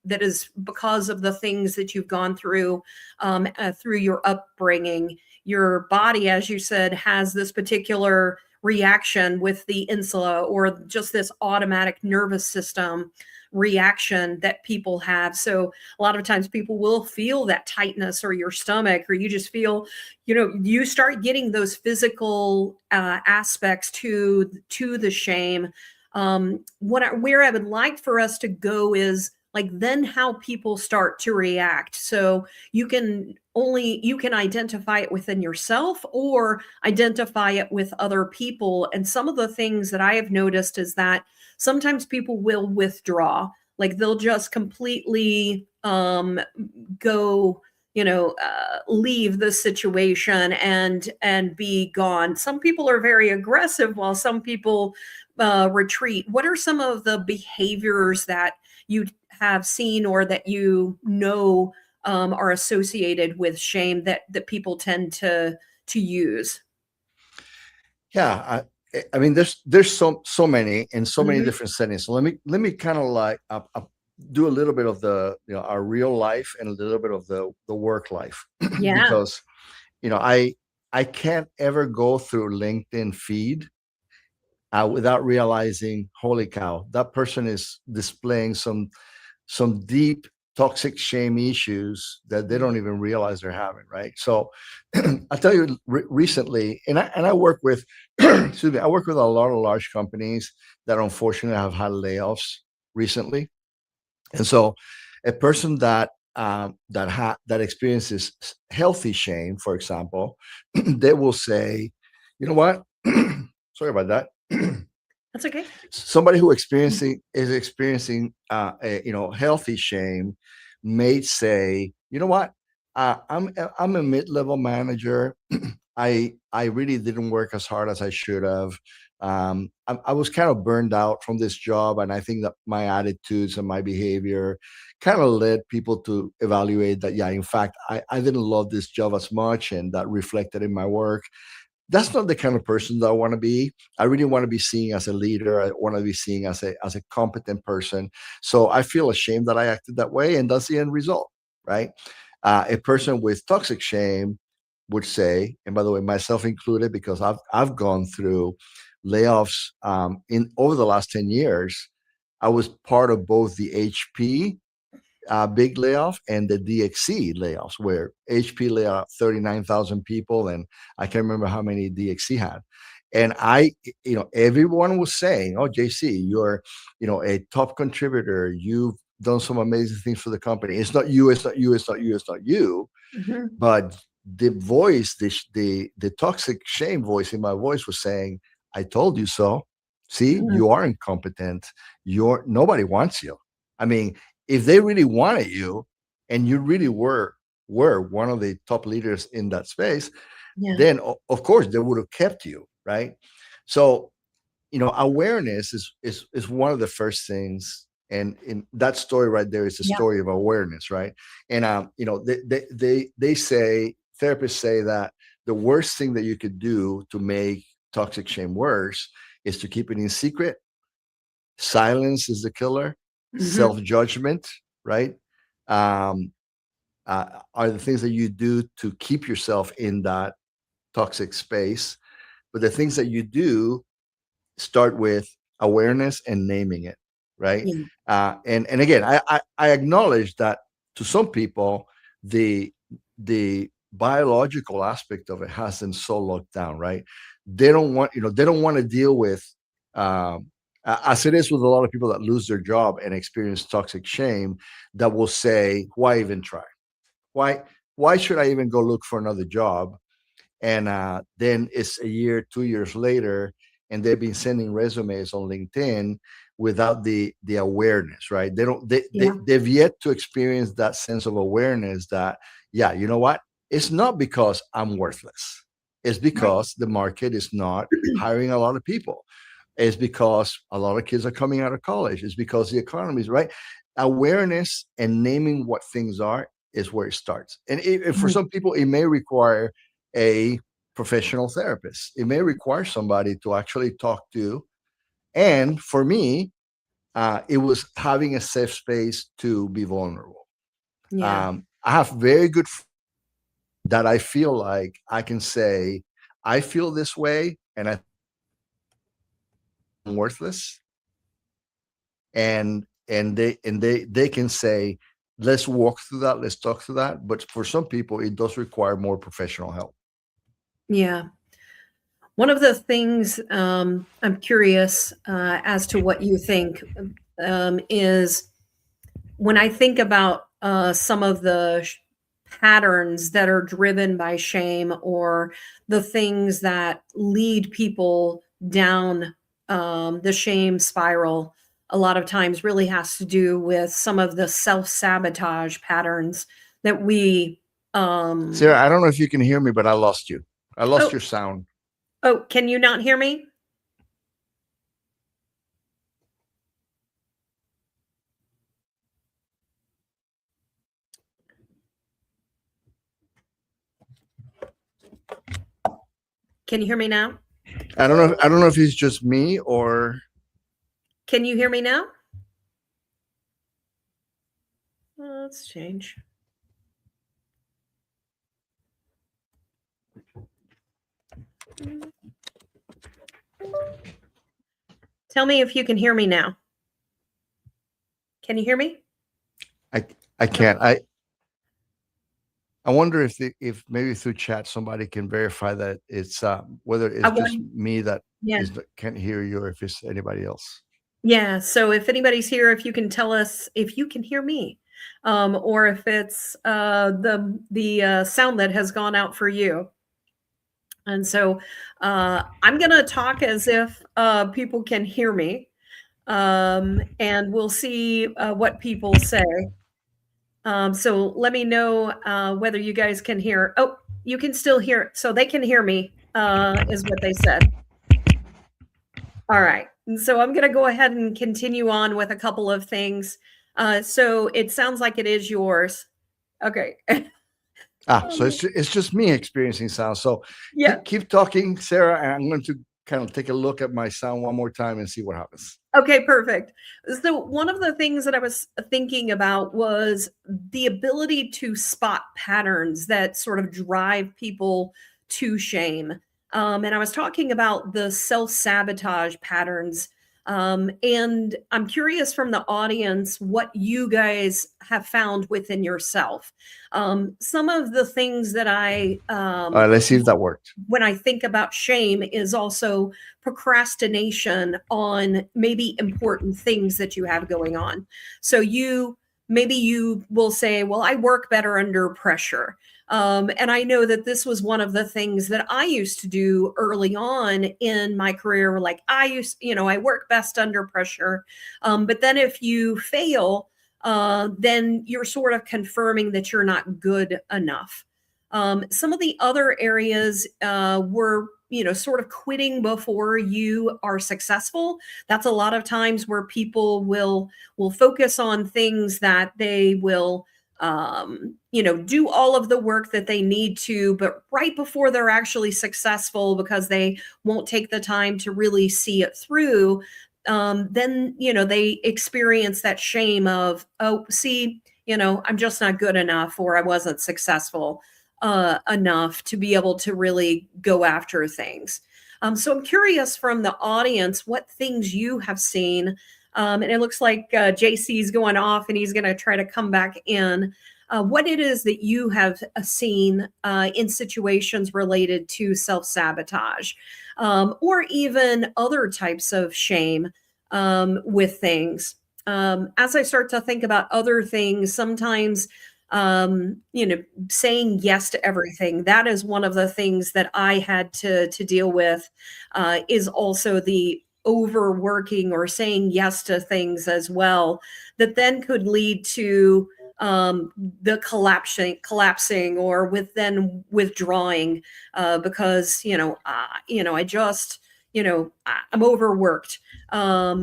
that is because of the things that you've gone through your upbringing. Your body, as you said, has this particular reaction with the insula, or just this automatic nervous system reaction that people have. So a lot of times people will feel that tightness, or your stomach, or you just feel, you start getting those physical aspects to the shame. Where I would like for us to go is like then how people start to react. So you can identify it within yourself or identify it with other people. And some of the things that I have noticed is that sometimes people will withdraw, like they'll just completely go, leave the situation and be gone. Some people are very aggressive, while some people retreat. What are some of the behaviors that you have seen, or that are associated with shame, that people tend to use? Yeah, I mean, there's so many in so many Mhm. different settings. So let me kind of like do a little bit of the our real life and a little bit of the work life Yeah. because I can't ever go through LinkedIn feed without realizing, holy cow, that person is displaying some deep toxic shame issues that they don't even realize they're having, right? So I'll tell you recently, and I work with excuse me, I work with a lot of large companies that unfortunately have had layoffs recently. And so a person that experiences healthy shame, for example, they will say, you know what? Sorry about that. That's okay. Somebody who experiencing healthy shame may say, you know what, I'm a mid-level manager. I really didn't work as hard as I should have. I was kind of burned out from this job, and I think that my attitudes and my behavior kind of led people to evaluate that, yeah, in fact, I didn't love this job as much, and that reflected in my work. That's not the kind of person that I want to be. I really want to be seen as a leader. I want to be seen as a competent person. So I feel ashamed that I acted that way, and that's the end result, right? A person with toxic shame would say, and by the way, myself included, because I've gone through layoffs in over the last 10 years. I was part of both the HP big layoff and the DXC layoffs, where HP laid off 39,000 people, and I can't remember how many DXC had. And everyone was saying, "Oh, JC, you're, a top contributor. You've done some amazing things for the company. It's not you. It's not you. It's not you. It's not you." Mhm. But the voice, the toxic shame voice in my voice was saying, "I told you so. See, Mhm. you are incompetent. Nobody wants you. I mean, if they really wanted you and you really were one of the top leaders in that space, Yeah. then of course they would have kept you, right?" So awareness is one of the first things, and in that story right there is a Yeah. story of awareness, right? And they say, therapists say that the worst thing that you could do to make toxic shame worse is to keep it in secret. Silence is the killer. Mhm. Self-judgment, right? um are the things that you do to keep yourself in that toxic space. But the things that you do start with awareness and naming it, right? Yeah. And again, I acknowledge that to some people the biological aspect of it has them so locked down, right? They don't want to deal with as it is with a lot of people that lose their job and experience toxic shame, that will say, why even try? Why should I even go look for another job? And then it's a year, 2 years later, and they've been sending resumes on LinkedIn without the awareness, right? They don't Yeah. they've yet to experience that sense of awareness that, yeah, you know what, it's not because I'm worthless, it's Right. because the market is not hiring a lot of people. It's because a lot of kids are coming out of college. It's because the economy is right. Awareness and naming what things are is where it starts. And for Mhm. some people, it may require a professional therapist. It may require somebody to actually talk to. And for me, it was having a safe space to be vulnerable. Yeah. I have very good that I feel like I can say, I feel this way and I'm worthless. And they can say, let's walk through that, let's talk through that. But for some people, it does require more professional help. Yeah. One of the things I'm curious as to what you think is when I think about some of the patterns that are driven by shame or the things that lead people down the shame spiral, a lot of times really has to do with some of the self-sabotage patterns that we Sarah, I don't know if you can hear me, but I lost you. I lost oh, your sound. oh, can you not hear me? Can you hear me now? I don't know if it's just me or Can you hear me now? Let's change. Tell me if you can hear me now. Can you hear me? I can't. I wonder if maybe through chat somebody can verify that it's whether it's just me that Yeah. can't hear you or if it's anybody else. Yeah. So if anybody's here, if you can tell us if you can hear me, or if it's the sound that has gone out for you. And so I'm going to talk as if people can hear me, and we'll see what people say. So let me know whether you guys can hear. Oh, you can still hear. So they can hear me, is what they said. All right. And so I'm going to go ahead and continue on with a couple of things. So it sounds like it is yours. Okay. So it's just me experiencing sound. So Yeah. keep talking, Sarah, and I'm going to kind of take a look at my sound one more time and see what happens. Okay, perfect. So one of the things that I was thinking about was the ability to spot patterns that sort of drive people to shame. And I was talking about the self-sabotage patterns. And I'm curious from the audience what you guys have found within yourself. Some of the things that All right, let's see if that worked. when I think about shame is also procrastination on maybe important things that you have going on. So maybe you will say, well, I work better under pressure. And I know that this was one of the things that I used to do early on in my career. Like I work best under pressure. But then if you fail, then you're sort of confirming that you're not good enough. Some of the other areas were, sort of quitting before you are successful. That's a lot of times where people will focus on things that they will, do all of the work that they need to, but right before they're actually successful, because they won't take the time to really see it through, then, they experience that shame of, oh, see, I'm just not good enough, or I wasn't successful enough to be able to really go after things. So I'm curious from the audience what things you have seen. And it looks like JC's going off and he's going to try to come back in. What it is that you have seen in situations related to self-sabotage, or even other types of shame with things. As I start to think about other things, sometimes saying yes to everything. That is one of the things that I had to deal with, is also the overworking or saying yes to things as well, that then could lead to the collapsing or then withdrawing, because, I just, I'm overworked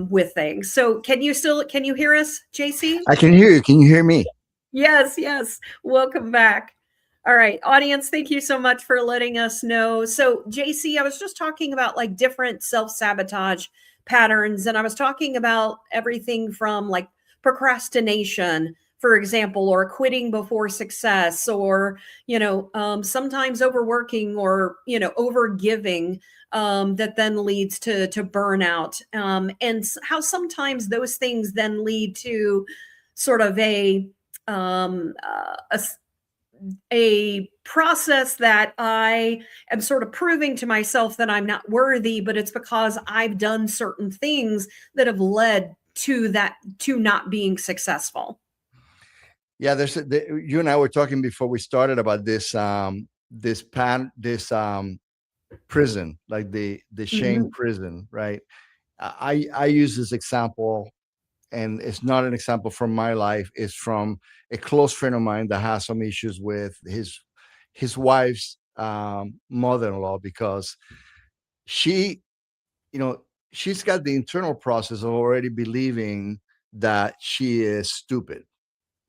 with things. So can you hear us, JC? I can hear you. Can you hear me? Yes, yes. Welcome back. All right, audience, thank you so much for letting us know. So, JC, I was just talking about like different self-sabotage patterns. And I was talking about everything from like procrastination, for example, or quitting before success, or, sometimes overworking, or, overgiving, that then leads to burnout. And how sometimes those things then lead to sort of a process that I am sort of proving to myself that I'm not worthy, but it's because I've done certain things that have led to that, to not being successful. Yeah, you and I were talking before we started about this prison, like the shame Mhm. prison, right? I use this example, and it's not an example from my life. It's from a close friend of mine that has some issues with his wife's mother-in-law, because she, you know, she's got the internal process of already believing that she is stupid,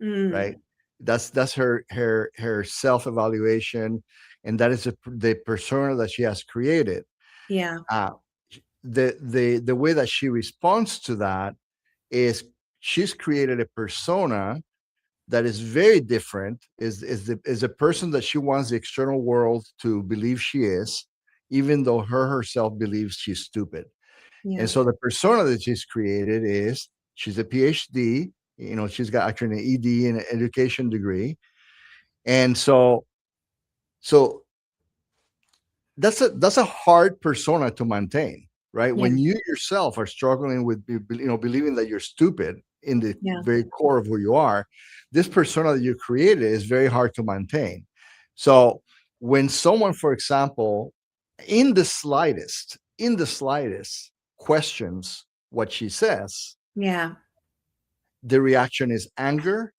Mm. right? That's her self-evaluation, and that is the persona that she has created. Yeah. uh, the way that she responds to that is she's created a persona that is very different, is a person that she wants the external world to believe she is, even though herself believes she's stupid. And Yeah. so the persona that she's created is she's a PhD, she's got actually an ED and an education degree. And so that's a hard persona to maintain, right? Yeah. When you yourself are struggling with believing that you're stupid in the Yeah. very core of who you are, this persona that you created is very hard to maintain. So when someone, for example, in the slightest questions what she says, Yeah. the reaction is anger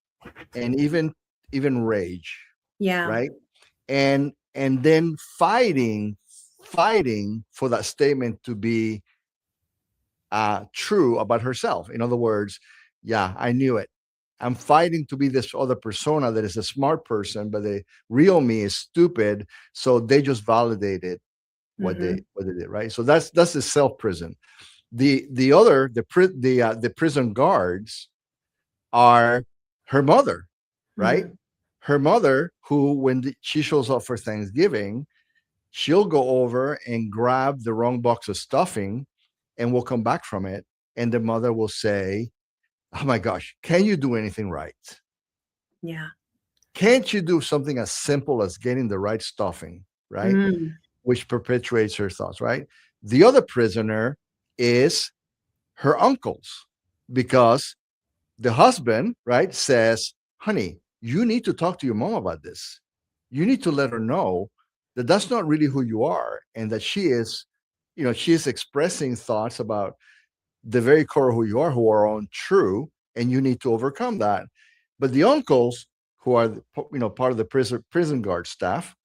and even rage, Yeah. right? And then fighting for that statement to be true about herself. In other words, yeah, I knew it. I'm fighting to be this other persona that is a smart person, but the real me is stupid. So they just validated Hmm. what they did, right? So that's the self prison. The prison guards are her mother, right? Hmm. Her mother, who when she shows up for Thanksgiving, she'll go over and grab the wrong box of stuffing and will come back from it. And the mother will say, "Oh my gosh, can you do anything right? Yeah. Can't you do something as simple as getting the right stuffing?" Right? Mm. Which perpetuates her thoughts, right? The other prisoner is her uncles, because the husband, right, says, "Honey, you need to talk to your mom about this. You need to let her know that that's not really who you are, and that she is expressing thoughts about the very core of who you are, who are untrue, and you need to overcome that." But the uncles, who are part of the prison guard staff,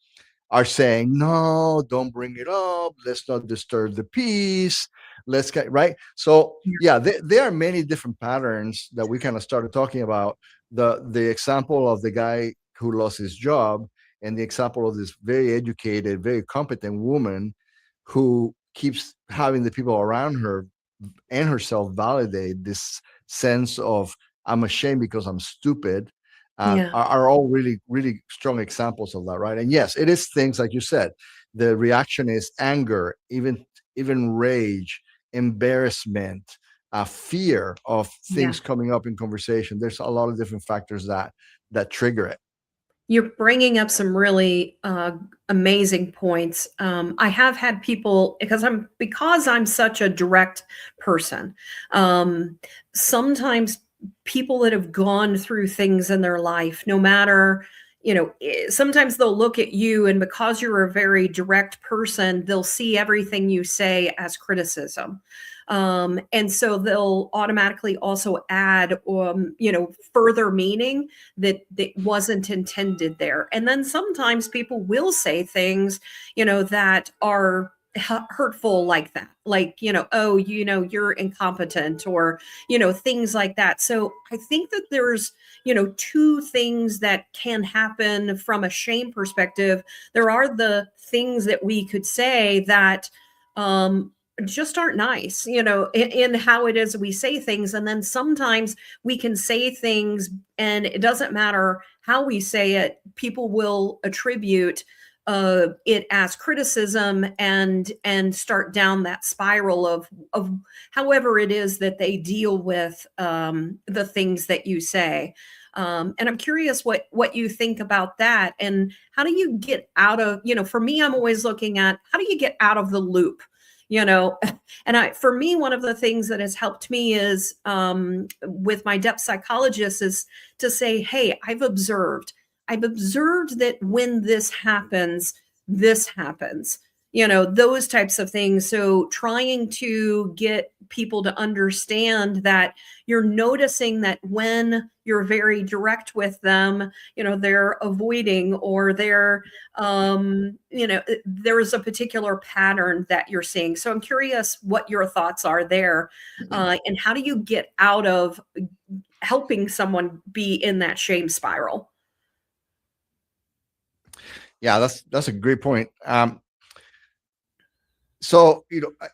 are saying, "No, don't bring it up. Let's not disturb the peace. Let's get right." So yeah, there are many different patterns that we kind of started talking about. The example of the guy who lost his job, and the example of this very educated, very competent woman who keeps having the people around her and herself validate this sense of "I'm ashamed because I'm stupid," Yeah. are all really, really strong examples of that, right? And yes, it is things like you said. The reaction is anger, even rage, embarrassment, fear of Yeah. things coming up in conversation. There's a lot of different factors that trigger it. You're bringing up some really amazing points. I have had people, because I'm such a direct person. Um, Sometimes people that have gone through things in their life, no matter, sometimes they'll look at you, and because you're a very direct person, they'll see everything you say as criticism. And so they'll automatically also add, further meaning that wasn't intended there. And then sometimes people will say things, that are hurtful like that, like, oh, you're incompetent, or, things like that. So I think that there's, two things that can happen from a shame perspective. There are the things that we could say that just aren't nice, in how it is we say things. And then sometimes we can say things and it doesn't matter how we say it, people will attribute it as criticism and start down that spiral of however it is that they deal with the things that you say. And I'm curious what you think about that, and how do you get out of, for me, I'm always looking at how do you get out of the loop, you know and for me, one of the things that has helped me is with my depth psychologist is to say, hey, I've observed that when this happens, those types of things. So trying to get people to understand that you're noticing that when you're very direct with them, they're avoiding, or there's a particular pattern that you're seeing. So I'm curious what your thoughts are there, and how do you get out of helping someone be in that shame spiral? Yeah, that's a great point. So,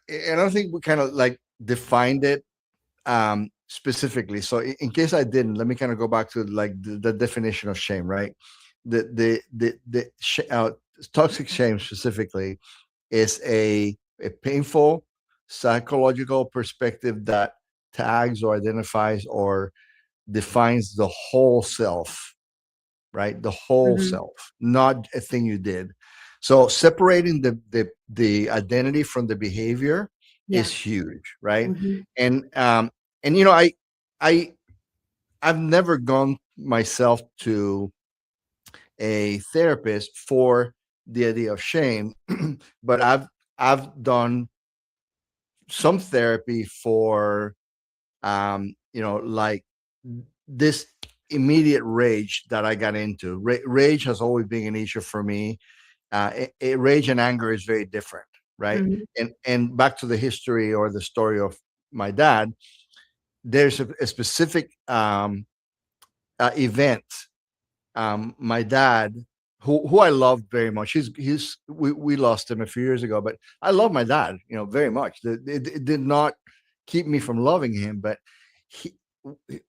and I think we kind of like defined it specifically. So in case I didn't, let me kind of go back to like the definition of shame, right? The toxic shame specifically is a painful psychological perspective that tags or identifies or defines the whole self, right? The whole Mhm. self, not a thing you did. So separating the identity from the behavior Yeah. is huge, right? Mhm. And I I've never gone myself to a therapist for the idea of shame, but I've done some therapy for like this immediate rage that I got into. Rage has always been an issue for me. Rage and anger is very different, right? Mhm. And back to the history or the story of my dad, there's a specific event. My dad, who I loved very much, we lost him a few years ago, but I love my dad, very much. It did not keep me from loving him, but he,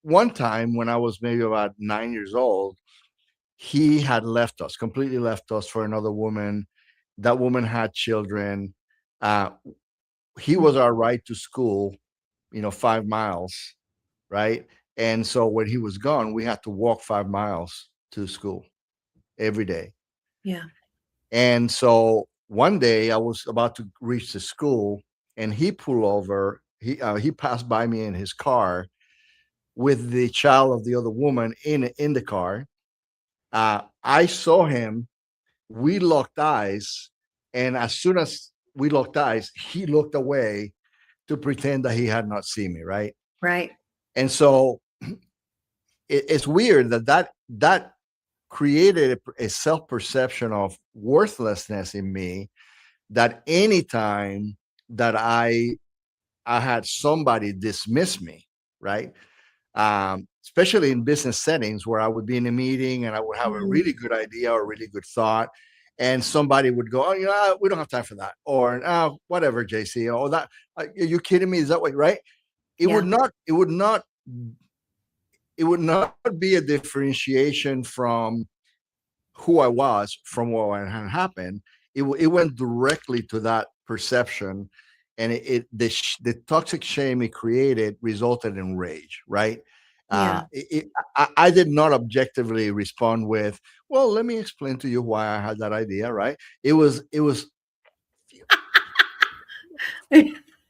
one time when I was maybe about 9 years old, he had left us, completely left us for another woman. That woman had children. Uh, he was our ride to school, 5 miles, right? And so when he was gone, we had to walk 5 miles to school every day. Yeah. And so one day I was about to reach the school, and he pulled over. He passed by me in his car with the child of the other woman in the car. I saw him. We locked eyes, and as soon as we locked eyes, he looked away to pretend that he had not seen me, right? Right. And so it's weird that created a self-perception of worthlessness in me, that anytime that I had somebody dismiss me, right? Especially in business settings where I would be in a meeting and I would have a Mhm. really good idea or a really good thought, and somebody would go, "Oh, we don't have time for that," or whatever, JC, or that. Are you kidding me? Is that what, right? It would Yeah. not. It would not be a differentiation from who I was from what had happened. It went directly to that perception, and the toxic shame it created resulted in rage. Right? Yeah. I did not objectively respond with, "Well, let me explain to you why I had that idea." Right? It was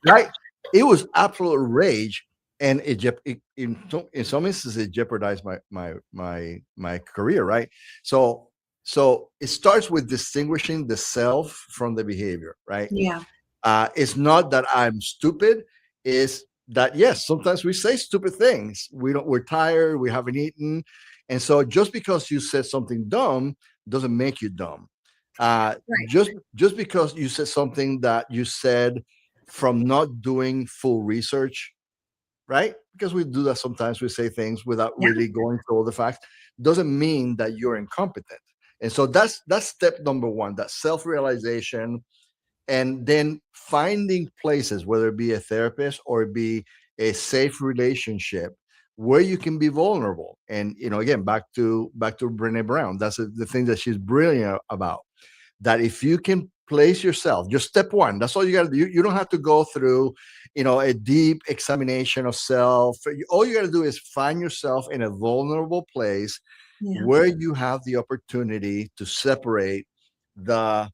right. It was absolute rage, and in some instances it jeopardized my career. Right. So it starts with distinguishing the self from the behavior. Right. Yeah. It's not that I'm stupid. Is that, yes, sometimes we say stupid things. We're tired. We haven't eaten, and so just because you said something dumb doesn't make you dumb. Right. Just because you said something that you said from not doing full research, right? Because we do that sometimes. We say things without Yeah. really going through all the facts. Doesn't mean that you're incompetent. And so that's step number one. That self realization, and then finding places, whether it be a therapist or it be a safe relationship where you can be vulnerable. And again, back to Brene Brown, that's the thing that she's brilliant about, that if you can place yourself, just step one, that's all you got to do. You don't have to go through a deep examination of self. All you got to do is find yourself in a vulnerable place Yeah. where you have the opportunity to the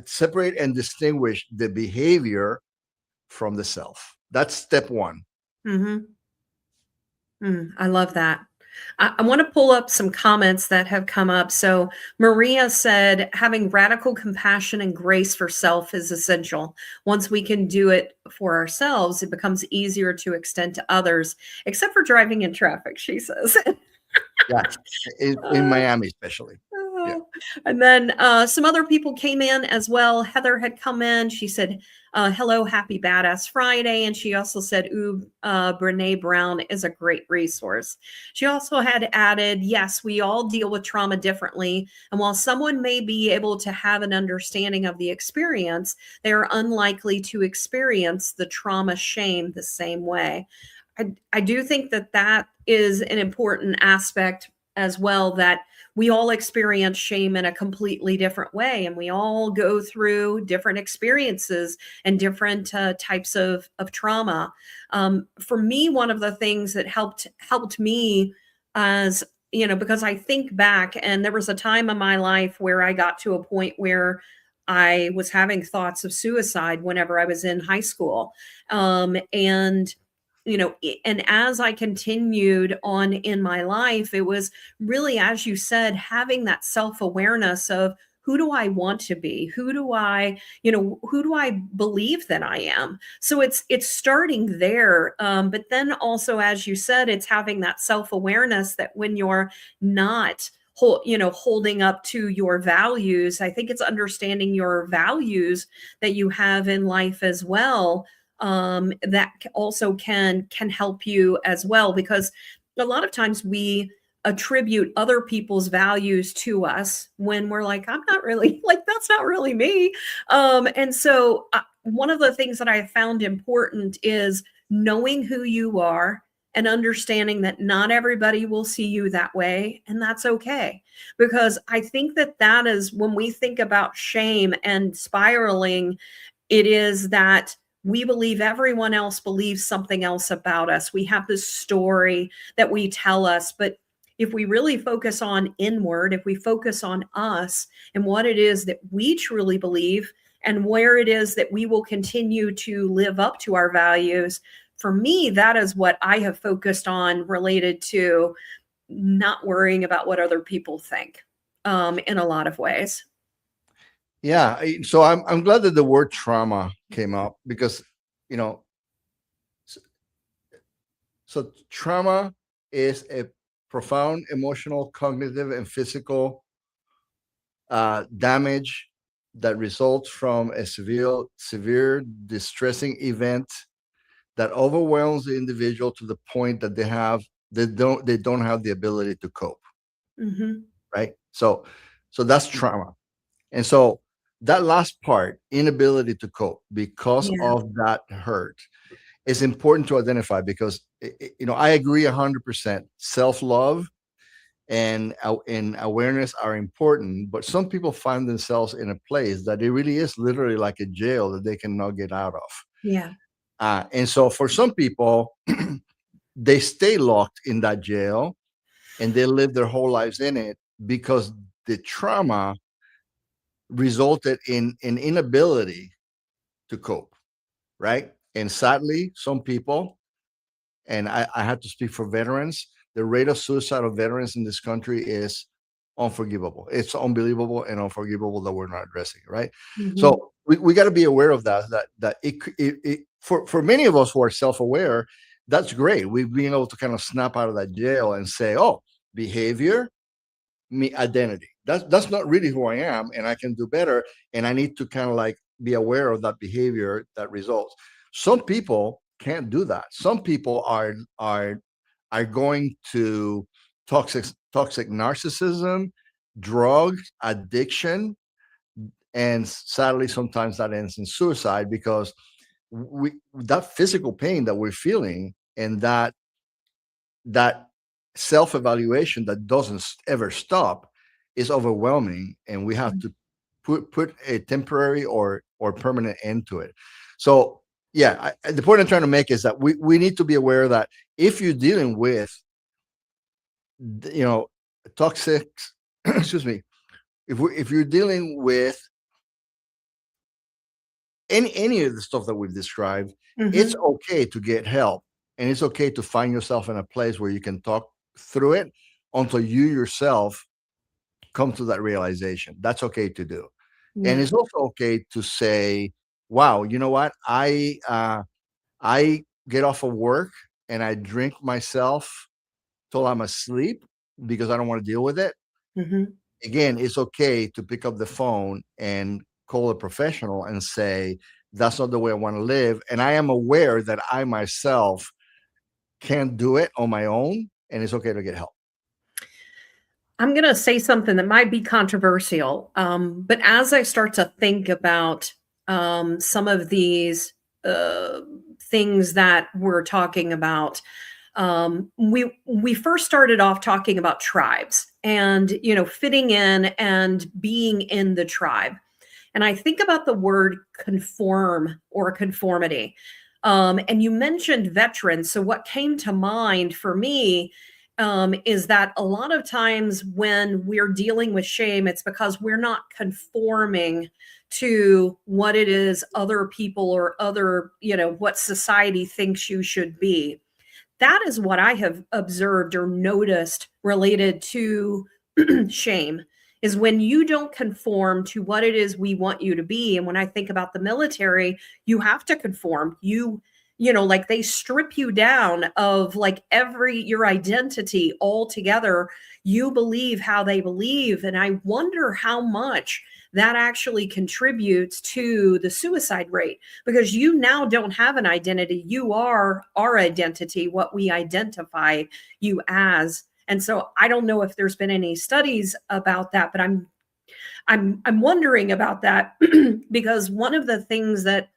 separate and distinguish the behavior from the self. That's step one. Mm-hmm. I love that. I want to pull up some comments that have come up. So Maria said, having radical compassion and grace for self is essential. Once we can do it for ourselves, it becomes easier to extend to others, except for driving in traffic, she says. Yeah, in Miami especially. Yeah. And then some other people came in as well. Heather had come in. She said, hello, happy Badass Friday. And she also said, ooh, Brene Brown is a great resource. She also had added, yes, we all deal with trauma differently. And while someone may be able to have an understanding of the experience, they are unlikely to experience the trauma shame the same way. I do think that is an important aspect as well, that we all experience shame in a completely different way, and we all go through different experiences and different types of trauma. For me, one of the things that helped me, as because I think back, and there was a time in my life where I got to a point where I was having thoughts of suicide whenever I was in high school, and and as I continued on in my life, it was really, as you said, having that self-awareness of, who do I want to be? Who do I believe that I am? So it's starting there. But then also, as you said, it's having that self-awareness that when you're not holding up to your values, I think it's understanding your values that you have in life as well, that also can help you as well, because a lot of times we attribute other people's values to us when we're like, I'm not really like, that's not really me. And so one of the things that I found important is knowing who you are and understanding that not everybody will see you that way, and that's okay. Because I think that is when we think about shame and spiraling, it is that we believe everyone else believes something else about us. We have this story that we tell us, but if we really focus on inward, if we focus on us and what it is that we truly believe and where it is that we will continue to live up to our values, for me, that is what I have focused on, related to not worrying about what other people think, in a lot of ways. Yeah. So I'm glad that the word trauma came up, because, so trauma is a profound emotional, cognitive, and physical damage that results from a severe distressing event that overwhelms the individual to the point that they don't have the ability to cope. Mm-hmm. Right. So that's trauma. And so that last part, inability to cope because Yeah. of that hurt, is important to identify, because I agree 100%. Self-love and awareness are important, but some people find themselves in a place that it really is literally like a jail that they cannot get out of. Yeah. And so for some people, they stay locked in that jail and they live their whole lives in it, because the trauma resulted in an inability to cope, right? And sadly, some people, and I had to speak for veterans, the rate of suicide of veterans in this country is unforgivable. It's unbelievable and unforgivable that we're not addressing it, right? Mm-hmm. So we got to be aware of that for many of us who are self-aware, that's great. We've been able to kind of snap out of that jail and say, oh, behavior, me, identity. That's not really who I am, and I can do better. And I need to kind of like be aware of that behavior that results. Some people can't do that. Some people are going to toxic narcissism, drugs, addiction, And sadly, sometimes that ends in suicide because that physical pain that we're feeling and that self-evaluation that doesn't ever stop is overwhelming, and we have to put a temporary or permanent end to it. So yeah, the point I'm trying to make is that we need to be aware that if you're dealing with, you know, toxic excuse me, if you're dealing with any of the stuff that we've described, it's okay to get help, and it's okay to find yourself in a place where you can talk through it until you yourself come to that realization. That's okay to do. And Yeah. it's also okay to say, wow, you know what, I get off of work and I drink myself till I'm asleep because I don't want to deal with it. Hmm. Again, it's okay to pick up the phone and call a professional and say, that's not the way I want to live. And I am aware that I myself can't do it on my own, and it's okay to get help. I'm going to say something that might be controversial, but as I start to think about some of these uh, things that we're talking about, we first started off talking about tribes and fitting in and being in the tribe, and I think about the word conform or conformity. And you mentioned veterans. So, what came to mind for me is that a lot of times when we're dealing with shame, it's because we're not conforming to what it is other people or other, what society thinks you should be. That is what I have observed or noticed related to shame, is when you don't conform to what it is we want you to be. And when I think about the military, you have to conform. Like they strip you down of like your identity altogether. You believe how they believe. And I wonder how much that actually contributes to the suicide rate, because you now don't have an identity. You are our identity, what we identify you as. And so I don't know if there's been any studies about that, but I'm wondering about that because one of the things that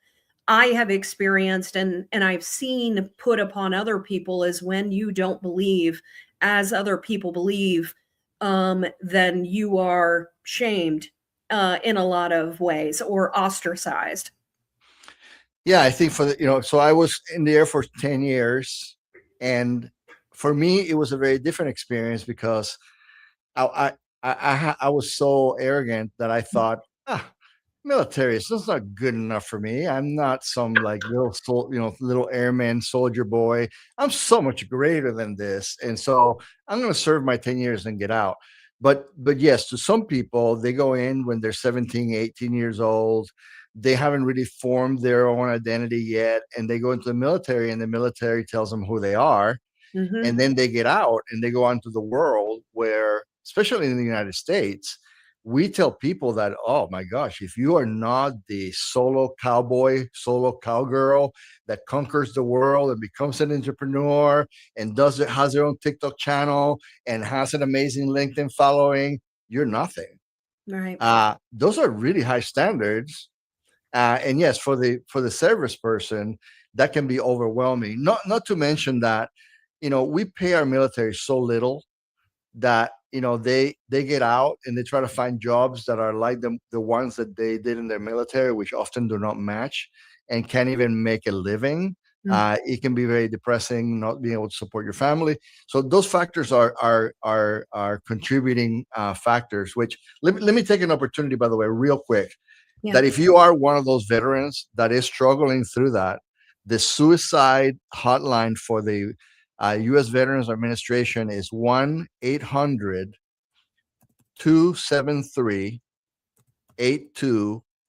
I have experienced and I've seen put upon other people is when you don't believe as other people believe, then you are shamed in a lot of ways or ostracized. Yeah, I think so I was in the Air Force 10 years, and for me, it was a very different experience because I I was so arrogant that I thought, military is just not good enough for me. I'm not some like little airman soldier boy. I'm so much greater than this, and so I'm going to serve my 10 years and get out. But yes, to some people, they go in when they're 17, 18 years old. They haven't really formed their own identity yet, and they go into the military, and the military tells them who they are, and Hmm. then they get out and they go on to the world where, especially in the United States, we tell people that, oh my gosh, if you are not the solo cowboy, solo cowgirl that conquers the world and becomes an entrepreneur and has their own TikTok channel and has an amazing LinkedIn following, you're nothing. Right. Those are really high standards. And yes, for the service person, that can be overwhelming. Not to mention that, we pay our military so little that they get out and they try to find jobs that are like the ones that they did in their military, which often do not match and can't even make a living. It can be very depressing not being able to support your family. So those factors are contributing factors. Which let me take an opportunity, by the way, real quick, Yeah. that if you are one of those veterans that is struggling through that, the suicide hotline for the U.S. Veterans Administration is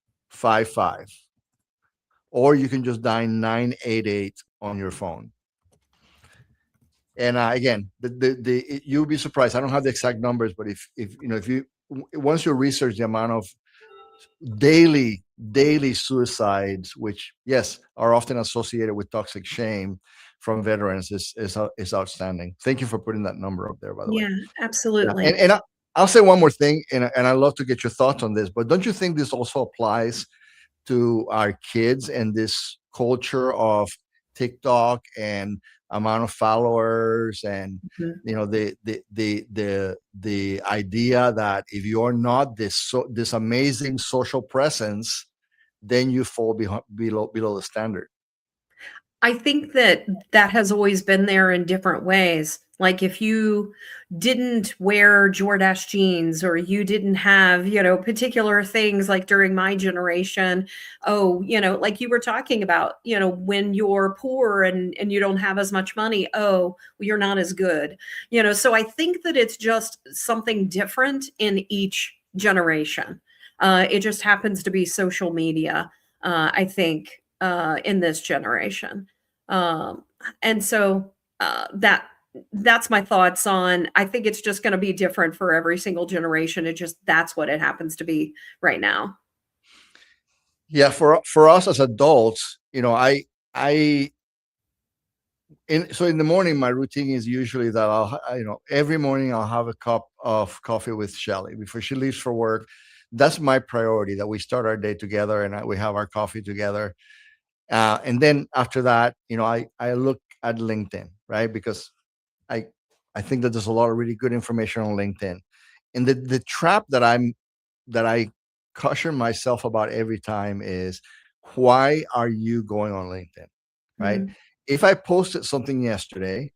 1-800-273-8255. Or you can just dial 988 on your phone. And again, you'll be surprised. I don't have the exact numbers, but if you once you research the amount of daily suicides, which yes are often associated with toxic shame from veterans, is outstanding. Thank you for putting that number up there, by the way. Yeah, Yeah, absolutely. and I'll say one more thing, and I'd love to get your thoughts on this, but don't you think this also applies to our kids and this culture of TikTok and amount of followers and Mhm. the idea that if you're not this amazing social presence, then you fall below the standard. I think that that has always been there in different ways. Like if you didn't wear Jordache jeans or you didn't have, particular things like during my generation, oh, like you were talking about, when you're poor and you don't have as much money, oh, well, you're not as good. So I think that it's just something different in each generation. It just happens to be social media, I think, in this generation. Um, and so that's my thoughts on. I think it's just going to be different for every single generation. That's what it happens to be right now. Yeah, for us as adults, I so in the morning, my routine is usually that every morning I'll have a cup of coffee with Shelly before she leaves for work. That's my priority, that we start our day together and we have our coffee together. And then after that, I look at LinkedIn, right? Because I I think that there's a lot of really good information on LinkedIn. And the trap that I caution myself about every time is, why are you going on LinkedIn? Right? Mm, If I posted something yesterday,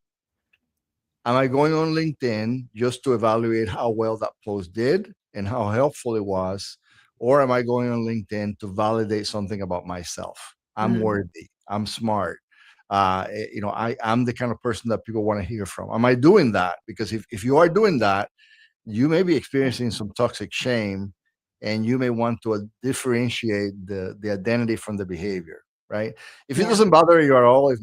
am I going on LinkedIn just to evaluate how well that post did and how helpful it was? Or am I going on LinkedIn to validate something about myself? I'm mm, worthy. I'm smart. I'm the kind of person that people want to hear from. Am I doing that? Because if you are doing that, you may be experiencing some toxic shame, and you may want to differentiate the identity from the behavior, right? If it yeah. doesn't bother you at all, if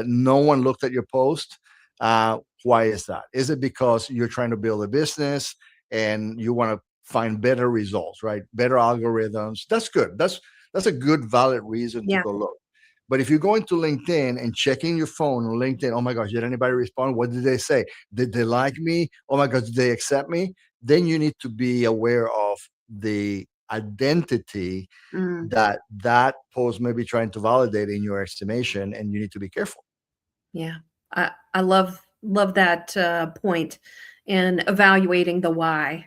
no one looked at your post, why is that? Is it because you're trying to build a business and you want to find better results, right? Better algorithms. That's good. That's a good, valid reason to Yeah. go look. But if you're going to LinkedIn and checking your phone on LinkedIn, oh my gosh, did anybody respond? What did they say? Did they like me? Oh my gosh, did they accept me? Then you need to be aware of the identity Mm. that post may be trying to validate in your estimation, and you need to be careful. Yeah. I love that point in evaluating the why,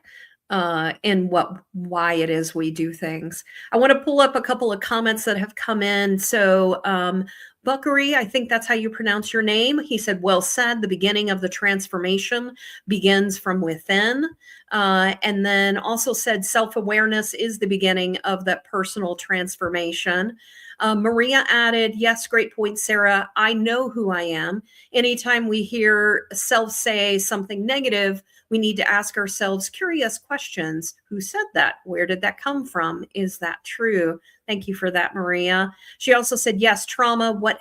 and why it is we do things. I want to pull up a couple of comments that have come in. So Buckery, I think that's how you pronounce your name. He said, well said, the beginning of the transformation begins from within. And then also said self-awareness is the beginning of that personal transformation. Maria added, yes, great point, Sarah. I know who I am. Anytime we hear self say something negative, we need to ask ourselves curious questions. Who said that? Where did that come from? Is that true? Thank you for that, Maria. She also said, yes, trauma. What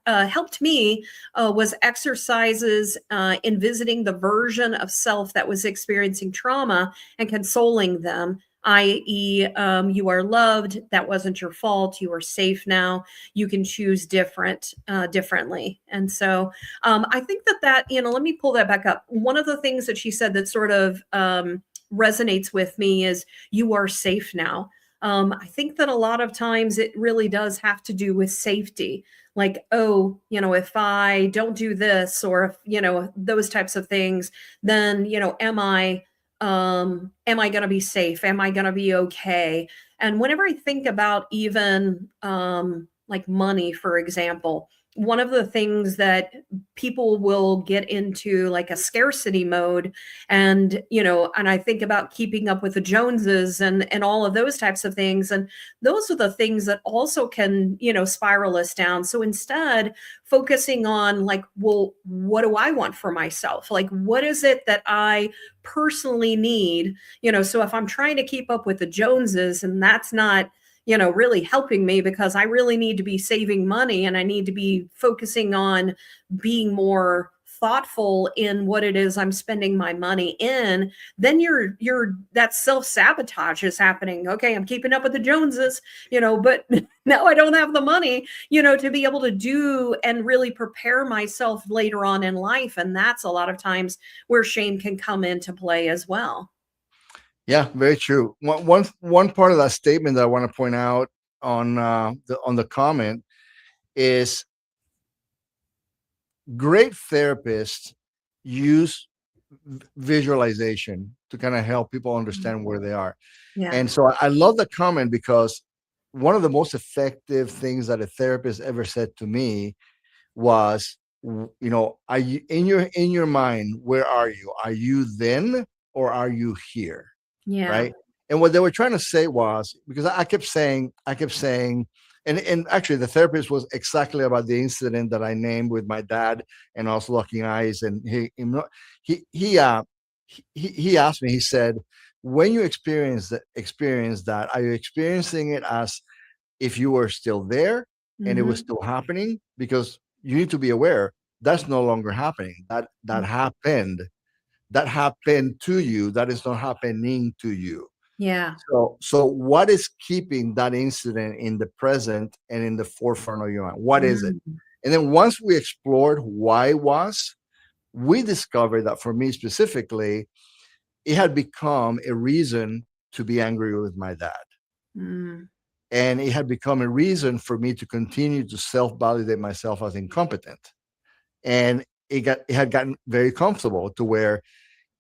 helped me was exercises in visiting the version of self that was experiencing trauma and consoling them, i.e., you are loved. That wasn't your fault. You are safe now. You can choose differently. And so I think that, let me pull that back up. One of the things that she said that sort of resonates with me is you are safe now. I think that a lot of times it really does have to do with safety. Like, oh, if I don't do this, or if, those types of things, then, am I going to be safe? Am I going to be okay? And whenever I think about even like money, for example, one of the things that people will get into like a scarcity mode, and I think about keeping up with the Joneses and all of those types of things, and those are the things that also can spiral us down. So instead, focusing on like, well, what do I want for myself? Like, what is it that I personally need? So if I'm trying to keep up with the Joneses and that's not really helping me, because I really need to be saving money and I need to be focusing on being more thoughtful in what it is I'm spending my money in, then you're that self-sabotage is happening. Okay, I'm keeping up with the Joneses, but now I don't have the money, to be able to do and really prepare myself later on in life. And that's a lot of times where shame can come into play as well. Yeah, very true. One part of that statement that I want to point out on the comment is great therapists use visualization to kind of help people Mm. understand where they are. Yeah. And so I love the comment because one of the most effective things that a therapist ever said to me was, you know, are you in your mind, where are you? Are you then or are you here? Yeah. Right. And what they were trying to say was, because I kept saying, and actually the therapist was exactly about the incident that I named with my dad and I was locking eyes. And he asked me, he said, when you experience that, are you experiencing it as if you were still there and it was Hmm. still happening? Because you need to be aware that's no longer happening. That happened to you. That is not happening to you. Yeah. So what is keeping that incident in the present and in the forefront of your mind? What is it? Mm. And then once we explored why it was, we discovered that for me specifically, it had become a reason to be angry with my dad. Mm. And it had become a reason for me to continue to self-validate myself as incompetent. And it had gotten very comfortable to where,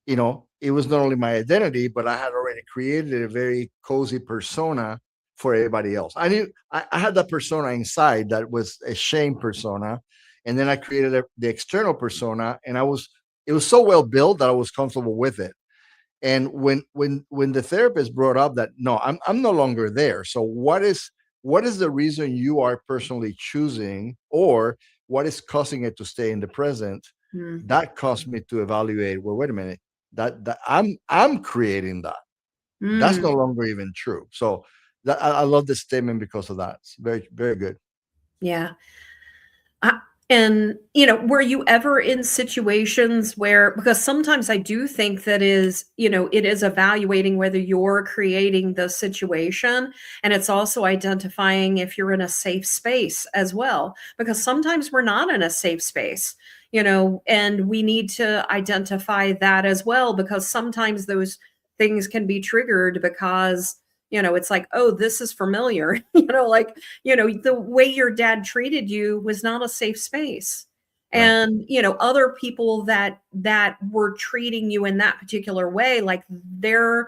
you know, it was not only my identity, but I had already created a very cozy persona for everybody else. I had that persona inside that was a shame persona. And then I created the external persona, and it was so well built that I was comfortable with it. And when the therapist brought up that, no, I'm no longer there. So what is the reason you are personally choosing, or what is causing it to stay in the present? Mm. That caused me to evaluate, well, wait a minute, that I'm creating that. That's no Mm. longer even true. So I love this statement because of that. It's very, very good. Yeah. I and, were you ever in situations where, because sometimes I do think that it is evaluating whether you're creating the situation, and it's also identifying if you're in a safe space as well, because sometimes we're not in a safe space, and we need to identify that as well, because sometimes those things can be triggered because, it's like, "Oh, this is familiar." Like, the way your dad treated you was not a safe space. Right. And, other people that were treating you in that particular way, like the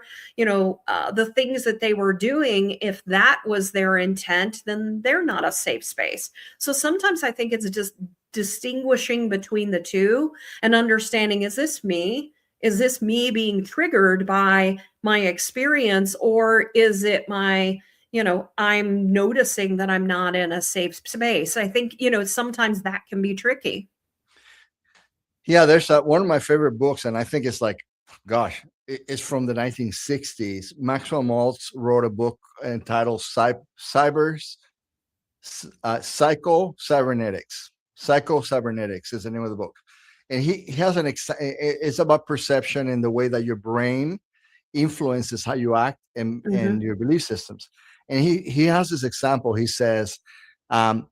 things that they were doing, if that was their intent, then they're not a safe space. So sometimes I think it's just distinguishing between the two and understanding, is this me? Is this me being triggered by my experience, or is it I'm noticing that I'm not in a safe space? I think, sometimes that can be tricky. Yeah, there's one of my favorite books, and I think it's like, gosh, it's from the 1960s. Maxwell Maltz wrote a book entitled Cybers, Psycho-Cybernetics. Psycho-Cybernetics is the name of the book. And he has it's about perception and the way that your brain influences how you act and Mhm. your belief systems. And he has this example. He says, um,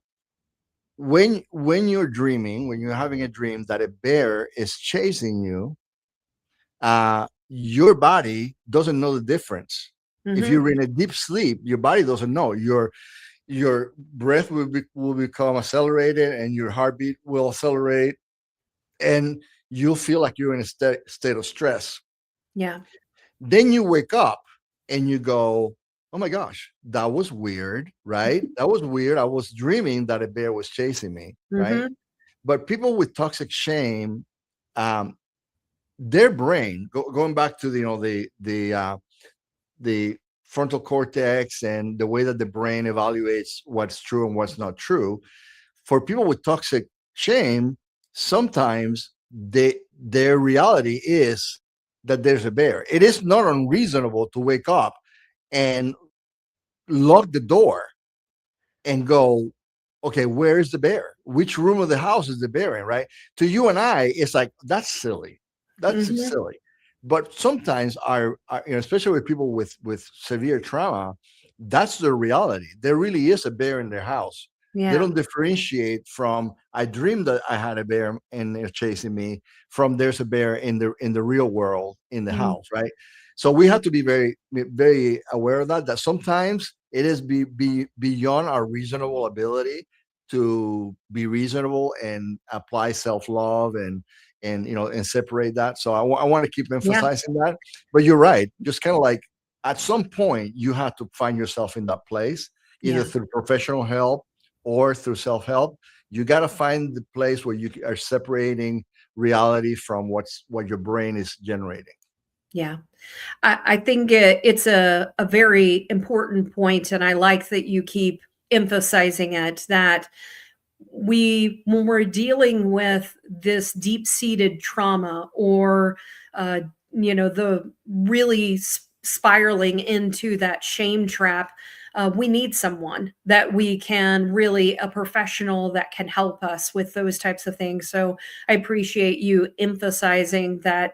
when you're dreaming, when you're having a dream that a bear is chasing you, your body doesn't know the difference. If Mhm. you're in a deep sleep, your body doesn't know. Your breath will become accelerated, and your heartbeat will accelerate, and you'll feel like you're in a state of stress. Yeah. Then you wake up and you go, oh my gosh, that was weird, right? That was weird. I was dreaming that a bear was chasing me, right? Mhm. But people with toxic shame, um, their brain, going back to the frontal cortex and the way that the brain evaluates what's true and what's not true. For people with toxic shame, sometimes their reality is that there's a bear. It is not unreasonable to wake up and lock the door and go, okay, where is the bear? Which room of the house is the bear in? Right? To you and I, it's like, that's silly. That's Mhm. silly. But sometimes especially with people with severe trauma, that's their reality. There really is a bear in their house. They Yeah. don't differentiate from I dreamed that I had a bear and they're chasing me from there's a bear in the real world in the Mm, house, right? So we have to be very aware of that. That sometimes it is beyond our reasonable ability to be reasonable and apply self love and and separate that. So I want to keep yeah. emphasizing that. But you're right, just kind of like at some point you have to find yourself in that place, either Yeah. through professional help or through self-help. You got to find the place where you are separating reality from what your brain is generating. Yeah. I think it's a very important point, and I like that you keep emphasizing it, that when we're dealing with this deep-seated trauma or uh, the really spiraling into that shame trap, we need someone that we can really, a professional that can help us with those types of things. So I appreciate you emphasizing that.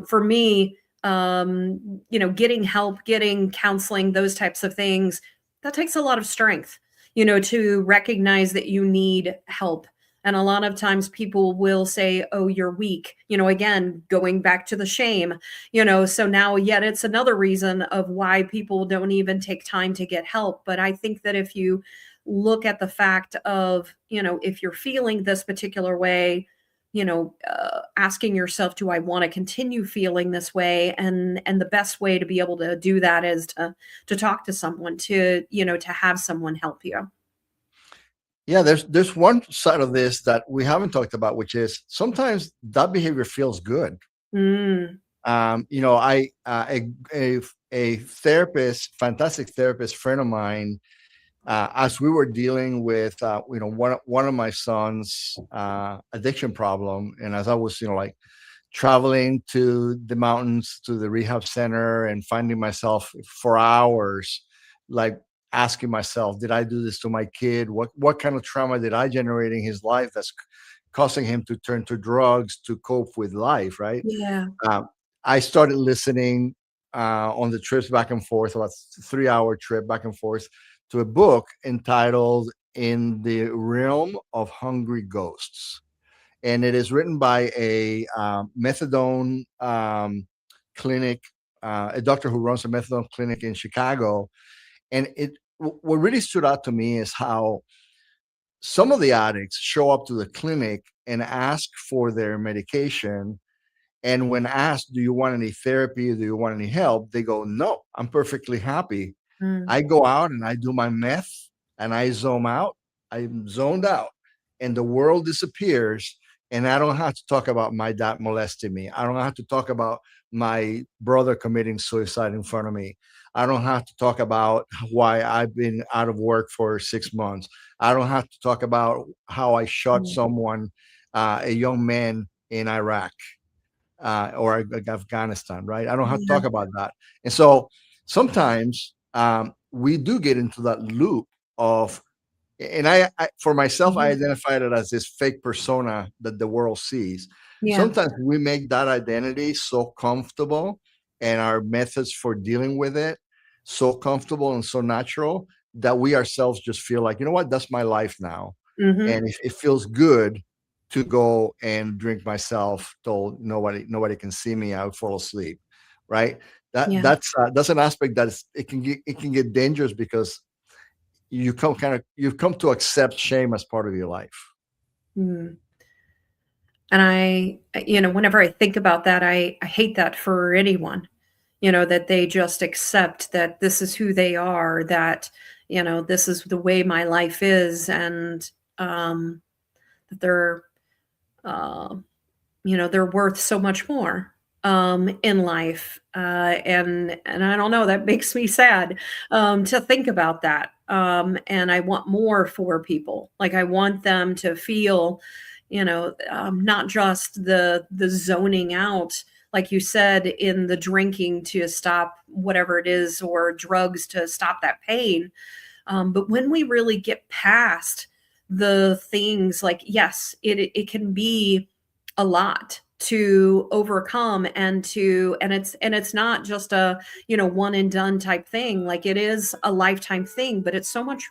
For me, getting help, getting counseling, those types of things, that takes a lot of strength, to recognize that you need help. And a lot of times people will say, oh, you're weak, again, going back to the shame, so now yet it's another reason of why people don't even take time to get help. But I think that if you look at the fact of, if you're feeling this particular way, asking yourself, do I want to continue feeling this way? And the best way to be able to do that is to talk to someone, to have someone help you. Yeah, there's one side of this that we haven't talked about, which is sometimes that behavior feels good. Mm, I a therapist, fantastic therapist friend of mine, as we were dealing with one of my son's addiction problem, and as I was like traveling to the mountains to the rehab center and finding myself for hours like asking myself, did I do this to my kid? What kind of trauma did I generate in his life that's causing him to turn to drugs to cope with life, right? yeah. um, I started listening on the trips back and forth, about 3 hour trip back and forth, to a book entitled In the Realm of Hungry Ghosts. And it is written by a methadone clinic, a doctor who runs a methadone clinic in Chicago. And what really stood out to me is how some of the addicts show up to the clinic and ask for their medication, and when asked, do you want any therapy? Do you want any help? They go, no, I'm perfectly happy. Mm, I go out and I do my meth and I zone out. I'm zoned out and the world disappears. And I don't have to talk about my dad molesting me. I don't have to talk about my brother committing suicide in front of me. I don't have to talk about why I've been out of work for 6 months. I don't have to talk about how I shot mm, someone, a young man in Iraq or Afghanistan, right? I don't have to yeah. talk about that. And so sometimes we do get into that loop of, and for myself, I Mhm. identified it as this fake persona that the world sees. Yeah. Sometimes we make that identity so comfortable and our methods for dealing with it so comfortable and so natural that we ourselves just feel like, you know what, that's my life now. Hmm. And it feels good to go and drink myself till nobody can see me. I would fall asleep, right? Yeah. That's an aspect that it can get dangerous because you've come to accept shame as part of your life. Mm. And whenever I think about that, I hate that for anyone, that they just accept that this is who they are, that, this is the way my life is, and that uh, they're worth so much more in life. And I don't know, that makes me sad to think about that. And I want more for people. Like I want them to feel, not just the zoning out, like you said, in the drinking to stop whatever it is, or drugs to stop that pain. But when we really get past the things, like, yes, it can be a lot to overcome, and it's not just a one and done type thing. Like, it is a lifetime thing, but it's so much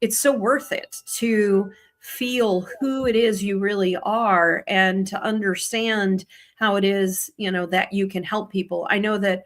it's so worth it to feel who it is you really are and to understand how it is, that you can help people. I know that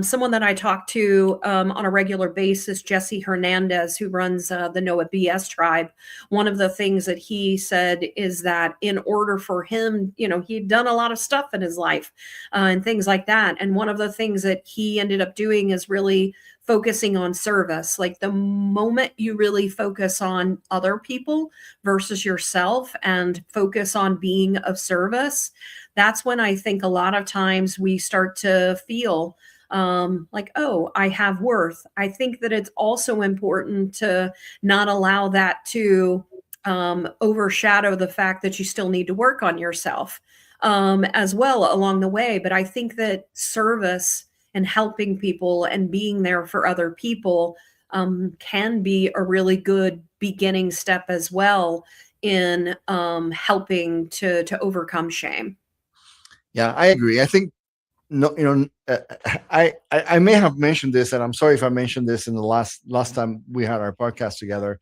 someone that I talk to on a regular basis, Jesse Hernandez, who runs the Noah BS tribe, one of the things that he said is that in order for him, he'd done a lot of stuff in his life and things like that. And one of the things that he ended up doing is really focusing on service. Like the moment you really focus on other people versus yourself and focus on being of service, that's when I think a lot of times we start to feel like, oh, I have worth. I think that it's also important to not allow that to overshadow the fact that you still need to work on yourself as well along the way. But I think that service and helping people and being there for other people can be a really good beginning step as well in helping to overcome shame. Yeah, I agree. I think no, I may have mentioned this, and I'm sorry if I mentioned this in the last time we had our podcast together,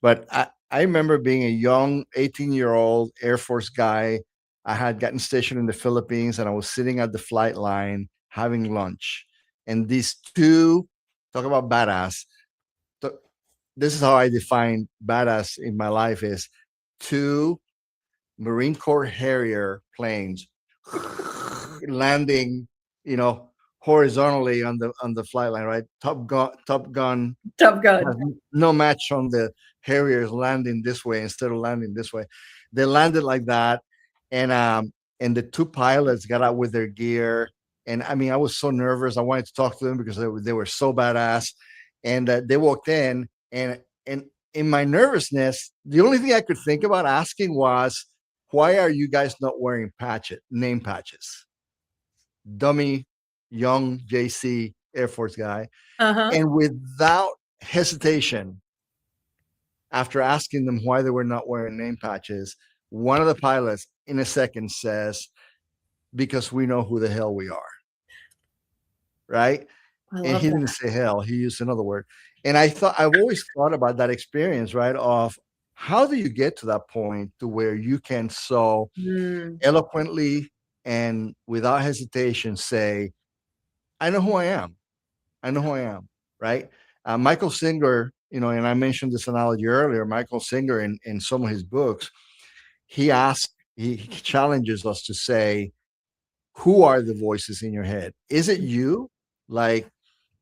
but I remember being a young 18-year-old Air Force guy. I had gotten stationed in the Philippines, and I was sitting at the flight line having lunch, and these two, talk about badass. th- This is how I define badass in my life: is two Marine Corps Harrier planes landing, you know, horizontally on the flight line, right? Top Gun Tough has Gun. no match on the Harriers landing this way instead of landing this way. They landed like that, and the two pilots got out with their gear. And I mean, I was so nervous. I wanted to talk to them because they were so badass. And they walked in, and in my nervousness, the only thing I could think about asking was, "Why are you guys not wearing name patches?" Dummy, young JC Air Force guy, Uh-huh. and without hesitation, after asking them why they were not wearing name patches, one of the pilots in a second says, "Because we know who the hell we are." Right? I And love he that. didn't say hell, he used another word. And I've always thought about that experience, right? Of how do you get to that point to where you can so Mm, eloquently and without hesitation say, "I know who I am. I know who I am," right? Michael Singer, and I mentioned this analogy earlier. Michael Singer, in some of his books, he challenges us to say, who are the voices in your head? Is it you? Like,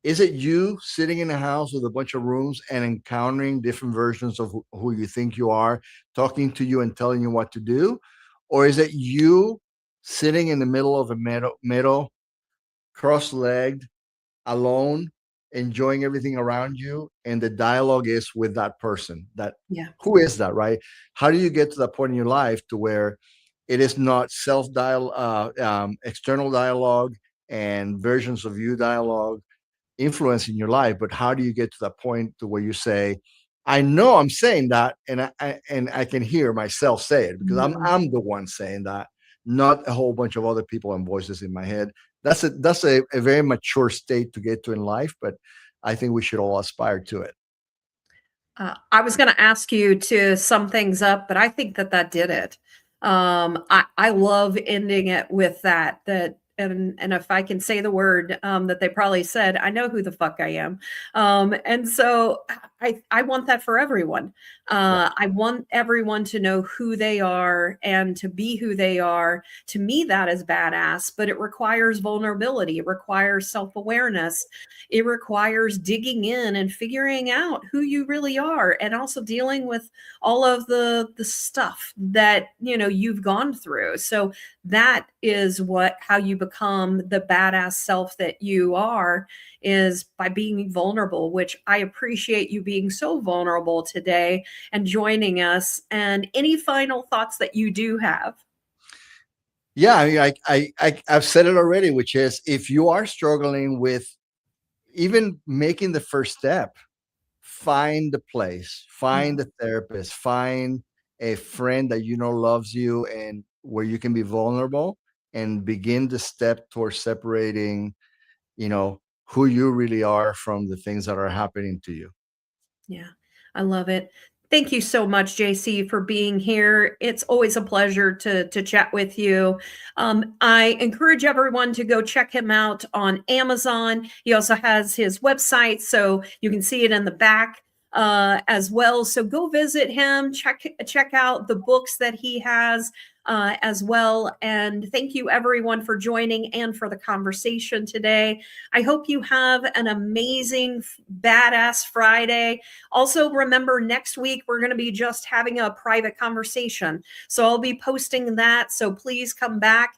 is it you sitting in a house with a bunch of rooms and encountering different versions of who you think you are, talking to you and telling you what to do? Or is it you sitting in the middle of a meadow cross-legged, alone, enjoying everything around you, and the dialogue is with that person? That yeah. who is that, right? How do you get to that point in your life to where it is not external dialogue and versions of you dialogue influence in your life, but how do you get to that point to where you say, "I know I'm saying that, and I can hear myself say it because Mm. I'm the one saying that, not a whole bunch of other people and voices in my head." That's a very mature state to get to in life, but I think we should all aspire to it. I was going to ask you to sum things up, but I think that that did it. I love ending it with that. And if I can say the word that they probably said, I know who the fuck I am. And so I want that for everyone. Yeah. I want everyone to know who they are and to be who they are. To me, that is badass, but it requires vulnerability. It requires self awareness. It requires digging in and figuring out who you really are and also dealing with all of the stuff that you've gone through. So that is what how you become the badass self that you are, is by being vulnerable, which I appreciate you being so vulnerable today and joining us. And any final thoughts that you do have? Yeah, I mean, I've said it already, which is, if you are struggling with even making the first step, find the place, Yeah. find a therapist, find a friend that loves you and where you can be vulnerable, and begin the step towards separating, who you really are from the things that are happening to you. Yeah. I love it. Thank you so much, JC, for being here. It's always a pleasure to chat with you. I encourage everyone to go check him out on Amazon. He also has his website, so you can see it in the back as well. So go visit him, check out the books that he has as well. And thank you, everyone, for joining and for the conversation today. I hope you have an amazing, badass Friday. Also, remember next week, we're going to be just having a private conversation. So I'll be posting that. So please come back.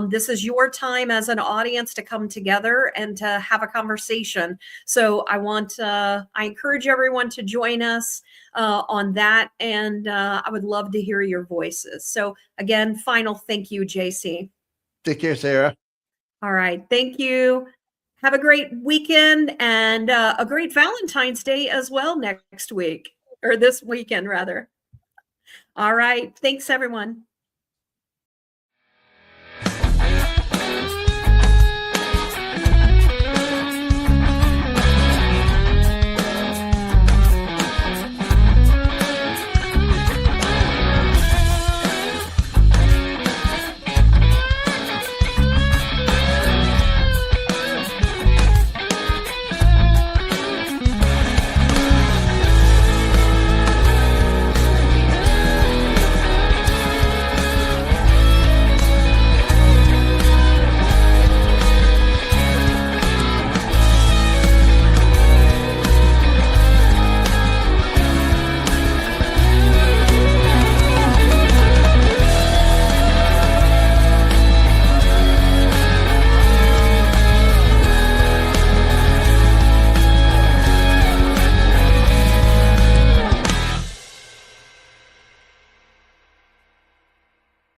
This is your time as an audience to come together and to have a conversation. So I encourage everyone to join us on that. And I would love to hear your voices. So again, final thank you, JC. Take care, Sarah. All right. Thank you. Have a great weekend and a great Valentine's Day as well next week, or this weekend, rather. All right. Thanks, everyone.